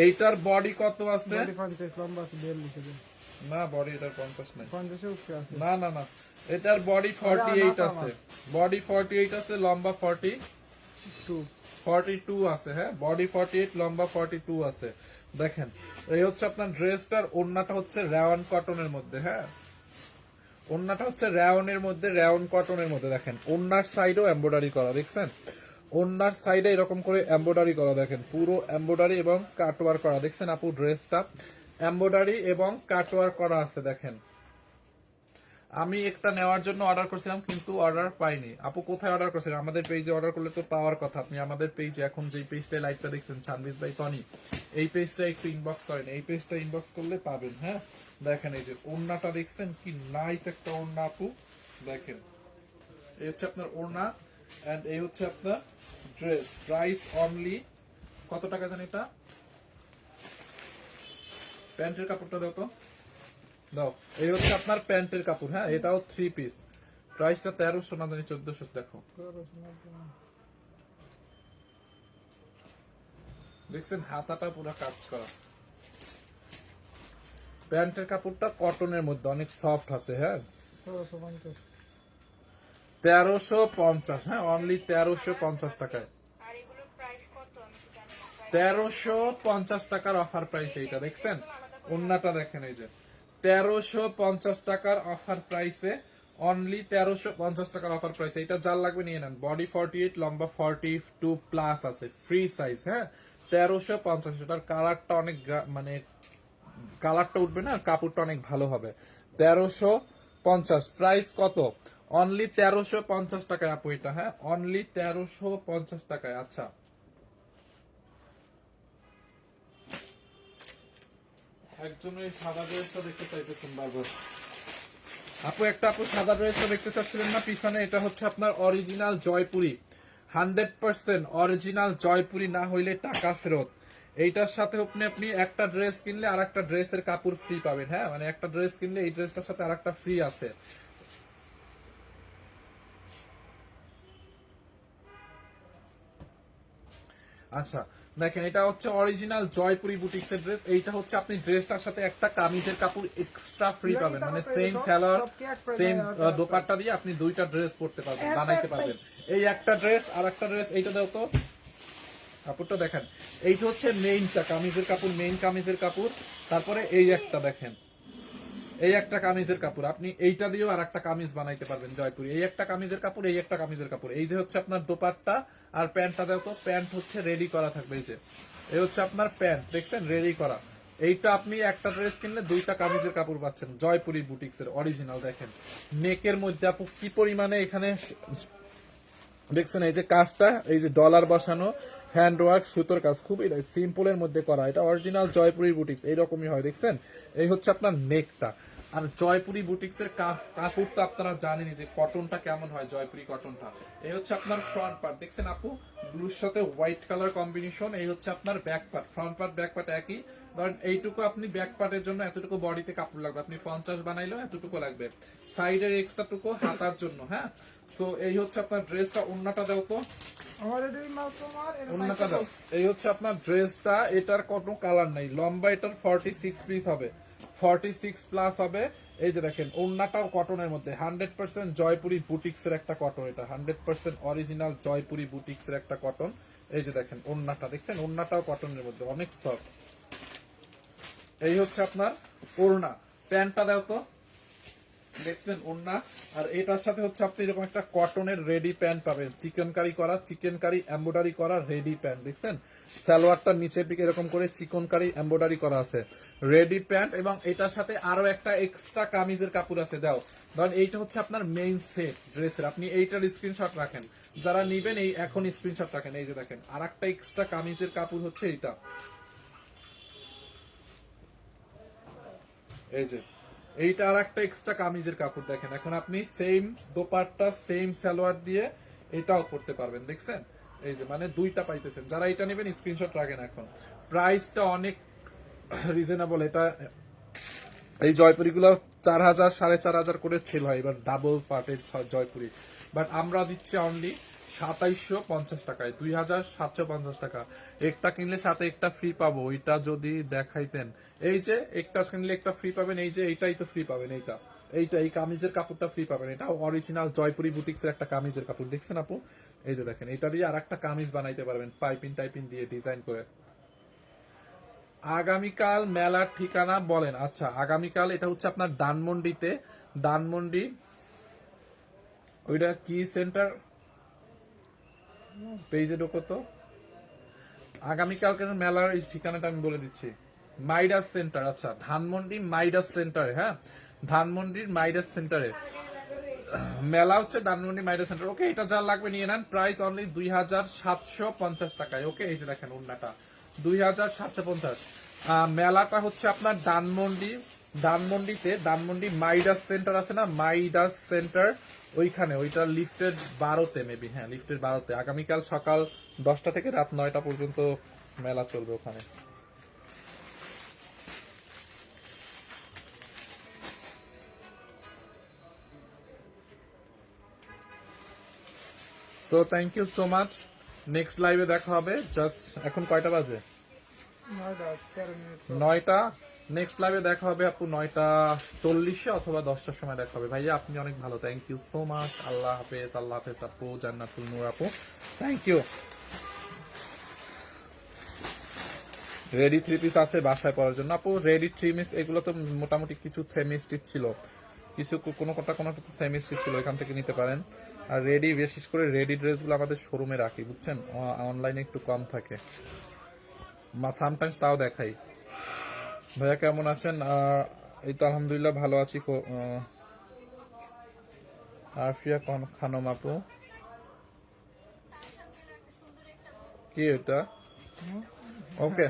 এইটার বডি কত আছে? 50 লম্বা আছে 42 না বডি এটার 50 নাই, 50 উপরে আছে। না না না, এটার বডি 48 আছে, বডি 48 আছে, লম্বা 42 আছে। হ্যাঁ বডি 48, লম্বা 42 আছে। দেখেন এই হচ্ছে আপনার ড্রেসটার ওড়নাটা হচ্ছে রায়ন কটনের মধ্যে, হ্যাঁ ওড়নাটা হচ্ছে রায়নের মধ্যে, রায়ন কটনের মধ্যে। দেখেন ওড়নার সাইডও এমব্রয়ডারি করা, দেখছেন ওড়নার সাইডে এরকম করে এমব্রয়ডারি করা। দেখেন পুরো এমব্রয়ডারি এবং কাটওয়ার করা। দেখছেন আপু ড্রেসটা এমব্রয়ডারি এবং কাটওয়ার করা আছে। দেখেন আমি একটা নেওয়ার জন্য অর্ডার করছিলাম কিন্তু অর্ডার পাইনি। আপু কোথায় অর্ডার করছিলেন? আমাদের পেজে অর্ডার করলে তো পাওয়ার কথা। আপনি আমাদের পেজে এখন যে পেজটায় লাইভটা দেখছেন সানবিজ বাই টনি, এই পেজটা একটু ইনবক্স করেন, এই পেজটা ইনবক্স করলে পাবেন। হ্যাঁ দেখেন এই যে ওড়নাটা দেখছেন কি নাইস একটা ওড়না আপু। দেখেন এই হচ্ছে আপনার ওড়না এন্ড এই হচ্ছে আপনার ড্রেস। প্রাইস অনলি কত টাকা জানেন এটা? প্যান্টের কাপড়টা দাও তো, দাও। এই হচ্ছে আপনার প্যান্টের কাপড়, হ্যাঁ এটাও 3 পিস। প্রাইসটা 1300 না জানি 1400, দেখো দেখছেন হাতাটা পুরো কাজ করা। প্যান্টের কাপড়টা কটনের মধ্যে অনেক সফট আছে। হ্যাঁ 1350 1350, হ্যাঁ অনলি 1350 টাকায়। আর এগুলোর প্রাইস কত আমি তো জানি না। 1350 টাকার অফার প্রাইস এইটা দেখছেন। ওন্নাটা দেখেন এই যে 1350 টাকার অফার প্রাইসে, অনলি 1350 টাকার অফার প্রাইসে। এটা যার লাগবে নিয়ে নেন। বডি 48, লম্বা 42 প্লাস আছে, ফ্রি সাইজ। হ্যাঁ 1350। এটার কালারটা অনেক মানে কালারটা উঠবে না, কাপড়টা অনেক ভালো হবে। 1350 প্রাইস কত? অনলি 1350 টাকায় আপু এটা। হ্যাঁ অনলি 1350 টাকায়। আচ্ছা একজন ওই সাদা ড্রেসটা দেখতে চাইতেছেন বারবার। আপু একটা আপু সাদা ড্রেসটা দেখতে চাচ্ছিলেন না পিছনে, এটা হচ্ছে আপনার অরিজিনাল জয়পুরি, 100% অরিজিনাল জয়পুরি, না হইলে টাকা ফেরত। এইটার সাথে আপনি একটা ড্রেস কিনলে আর একটা ড্রেসের কাপড় ফ্রি পাবেন। হ্যাঁ মানে একটা ড্রেস কিনলে এই ড্রেসটার সাথে আর একটা ফ্রি আছে। আচ্ছা দেখেন এটা হচ্ছে অরিজিনাল জয়পুরি বুটিক্সের ড্রেস। এইটা হচ্ছে আপনি ড্রেসটার সাথে একটা কামিজের কাপড় এক্সট্রা ফ্রি পাবেন, মানে সেম সালোয়ার সেম দোপাট্টা দিয়ে আপনি দুইটা ড্রেস পরতে পারবেন, বানাইতে পারবেন। এই একটা ড্রেস আর একটা ড্রেস, এইটা দাও তো কাপড়টা দেখেন। এইটা হচ্ছে মেইনটা কামিজের কাপড়, মেইন কামিজের কাপড়। তারপরে এই একটা দেখেন, এই একটা কামিজের কাপড়, আপনি এইটা দিয়েও আর একটা কামিজ বানাইতে পারবেন জয়পুরি। এই একটা কামিজের কাপড়, এই একটা কামিজের কাপড়। এই যে হচ্ছে আপনার দোপাট্টা আর প্যান্টটা দেখো, প্যান্ট হচ্ছে রেডি করা থাকবে। এই যে এই হচ্ছে আপনার প্যান্ট, দেখছেন রেডি করা। এইটা আপনি একটা ড্রেস কিনলে দুইটা কামিজের কাপড় পাচ্ছেন জয়পুরি বুটিক্সের অরিজিনাল। দেখেন নেকের মধ্যে আপু কি পরিমাণে এখানে দেখছেন, এই যে কাজটা, এই যে ডলার বসানো, হ্যান্ড ওয়ার্ক, সুতোর কাজ, খুবই সিম্পলের মধ্যে করা। এটা অরিজিনাল জয়পুরি বুটিক্স, এইরকমই হয় দেখছেন। এই হচ্ছে আপনার নেকটা। আর জয়পুরি বুটিক্স এর কাপড় তো আপনারা জানেনই যে কটনটা কেমন হয়, জয়পুরি কটনটা। এই হচ্ছে আপনার ফ্রন্ট পার্ট, দেখছেন আপু ব্লুর সাথে হোয়াইট কালার কম্বিনেশন। এই হচ্ছে আপনার back part, front part back part একই। ধরেন এইটুকু আপনি ব্যাক পার্টের জন্য এতটুকু বডিতে কাপড় লাগবে, আপনি 50 বানাইলেও এতটুকু লাগবে, সাইডের এক্সট্রা টুকু হাতার জন্য। হ্যাঁ সো এই হচ্ছে আপনার ড্রেসটা। ওন্নাটা দাও তো, আমার এটা মাল তোমার এর ওন্নাটা দাও। এই হচ্ছে আপনার ড্রেসটা, এটার কোনো কালার নাই, লম্বা এটার 46 পিস হবে, 46 প্লাস হবে। এই যে দেখেন ওন্নাটাও কটনের মধ্যে, 100% জয়পুরি বুটিক্স এর একটা কটন, এটা 100% অরিজিনাল জয়পুরি বুটিক্স এর একটা কটন। এই যে দেখেন ওন্নাটা, দেখছেন ওন্নাটাও কটনের মধ্যে অনেক সফট। এই হচ্ছে আপনার ওড়না, প্যান্টটা দাও তো, দেখছেন ওড়না। আর এটার সাথে হচ্ছে আপনি এরকম একটা কটনের রেডি প্যান্ট পাবেন, চিকেন কারি করা, চিকেন কারি এমব্রয়ডারি করা রেডি প্যান্ট। দেখছেন সালোয়ারটার নিচের দিকে এরকম করে চিকন কারি এমব্রয়ডারি করা আছে, রেডি প্যান্ট। এবং এটার সাথে আরো একটা এক্সট্রা কামিজের কাপড় আছে। দাও ধরেন এইটা হচ্ছে আপনার মেইন সেট ড্রেসের, আপনি এইটার স্ক্রিনশট রাখেন, যারা নিবেন এই এখন স্ক্রিনশট রাখেন। এই যে দেখেন আর একটা এক্সট্রা কামিজের কাপড় হচ্ছে এইটা, এই যে এইটা আর একটা এক্সট্রা কামিজের কাপড়। দেখেন এখন আপনি সেম দোপাট্টা সেম সালোয়ার দিয়ে এটাও করতে পারবেন, দেখছেন। এই যে মানে দুইটা পাইতেছেন, যারা এটা নেবেন স্ক্রিনশট রাখেন। এখন প্রাইসটা অনেক রিজনেবল। এটা এই জয়পুরি গুলো 4000 4500 করে ছিল এবার ডাবল পার্টের জয়পুরি, বাট আমরা দিচ্ছি অনলি 2750 টাকায়, 2750 টাকা। একটা কিনলে সাথে একটা ফ্রি পাবো, ওইটা যদি দেখাইতেন। এই যে একটা কিনলে একটা ফ্রি পাবেন, এই যে এইটাই তো ফ্রি পাবেন, এইটা এইটা এই কামিজের কাপড়টা ফ্রি পাবেন। এটা অরিজিনাল জয়পুরি বুটিক্সের একটা কামিজের কাপড়, দেখছেন আপু। এই যে দেখেন এটা দিয়ে আর একটা কামিজ বানাইতে পারবেন পাইপিং টাইপিং দিয়ে ডিজাইন করে। আগামীকাল মেলার ঠিকানা বলেন। আচ্ছা আগামীকাল এটা হচ্ছে আপনার ধানমন্ডিতে, ধানমন্ডি ওইটা কি সেন্টার, পেজে ঢোকো তো। আগামীকালকের মেলার এই ঠিকানাটা আমি বলে দিচ্ছি, মাইডাস সেন্টার। আচ্ছা ধানমন্ডি মাইডাস সেন্টারে, হ্যাঁ ধানমন্ডির মাইডাস সেন্টারে মেলা হচ্ছে, ধানমন্ডি মাইডাস সেন্টার। ওকে এটা যা লাগবে নিয়ে নেন, প্রাইস অনলি 2750 টাকায়। ওকে এই যে দেখেন ওন্নাটা 2750। মেলাটা হচ্ছে আপনার ধানমন্ডিতে, ধানমন্ডি মাইডাস সেন্টার আছে না, মাইডাস সেন্টার, ওইখানে ওইটা লিফটের 12তে মেবি, হ্যাঁ লিফটের 12তে। আগামীকাল সকাল 10টা থেকে রাত 9টা পর্যন্ত মেলা চলবে ওখানে। So thank you so much. Next লাইভে দেখা হবে। জাস্ট এখন কয়টা বাজে? 9টা 13 মিনিট। 9টা। নেক্সট লাইভে দেখা হবে আপু 9:40 অথবা 10টার সময় দেখা হবে। ভাইয়া আপনি অনেক ভালো, থ্যাংক ইউ সো মাচ। আল্লাহ হাফেজ। আল্লাহ হাফেজ আপু, জান্নাতুল নূর আপু, থ্যাংক ইউ। রেডি 3 পিস আছে বাসায় পরার জন্য আপু। রেডি 3 পিস এগুলো তো মোটামুটি কিছু সেমি স্টিচ ছিল, কিছু কোনোটা তো সেমি স্টিচ ছিল, এখান থেকে নিতে পারেন। আর রেডি, বিশেষ করে রেডি ড্রেসগুলো আমাদের শোরুমে রাখি, বুঝছেন, অনলাইনে একটু কম থাকে, সামটাইমস তাও দেখাই। ভাইয়া কেমন আছেন? এই তো আলহামদুলিল্লাহ ভালো আছি। আরফিয়া খানম আপু, কি এটা? ওকে।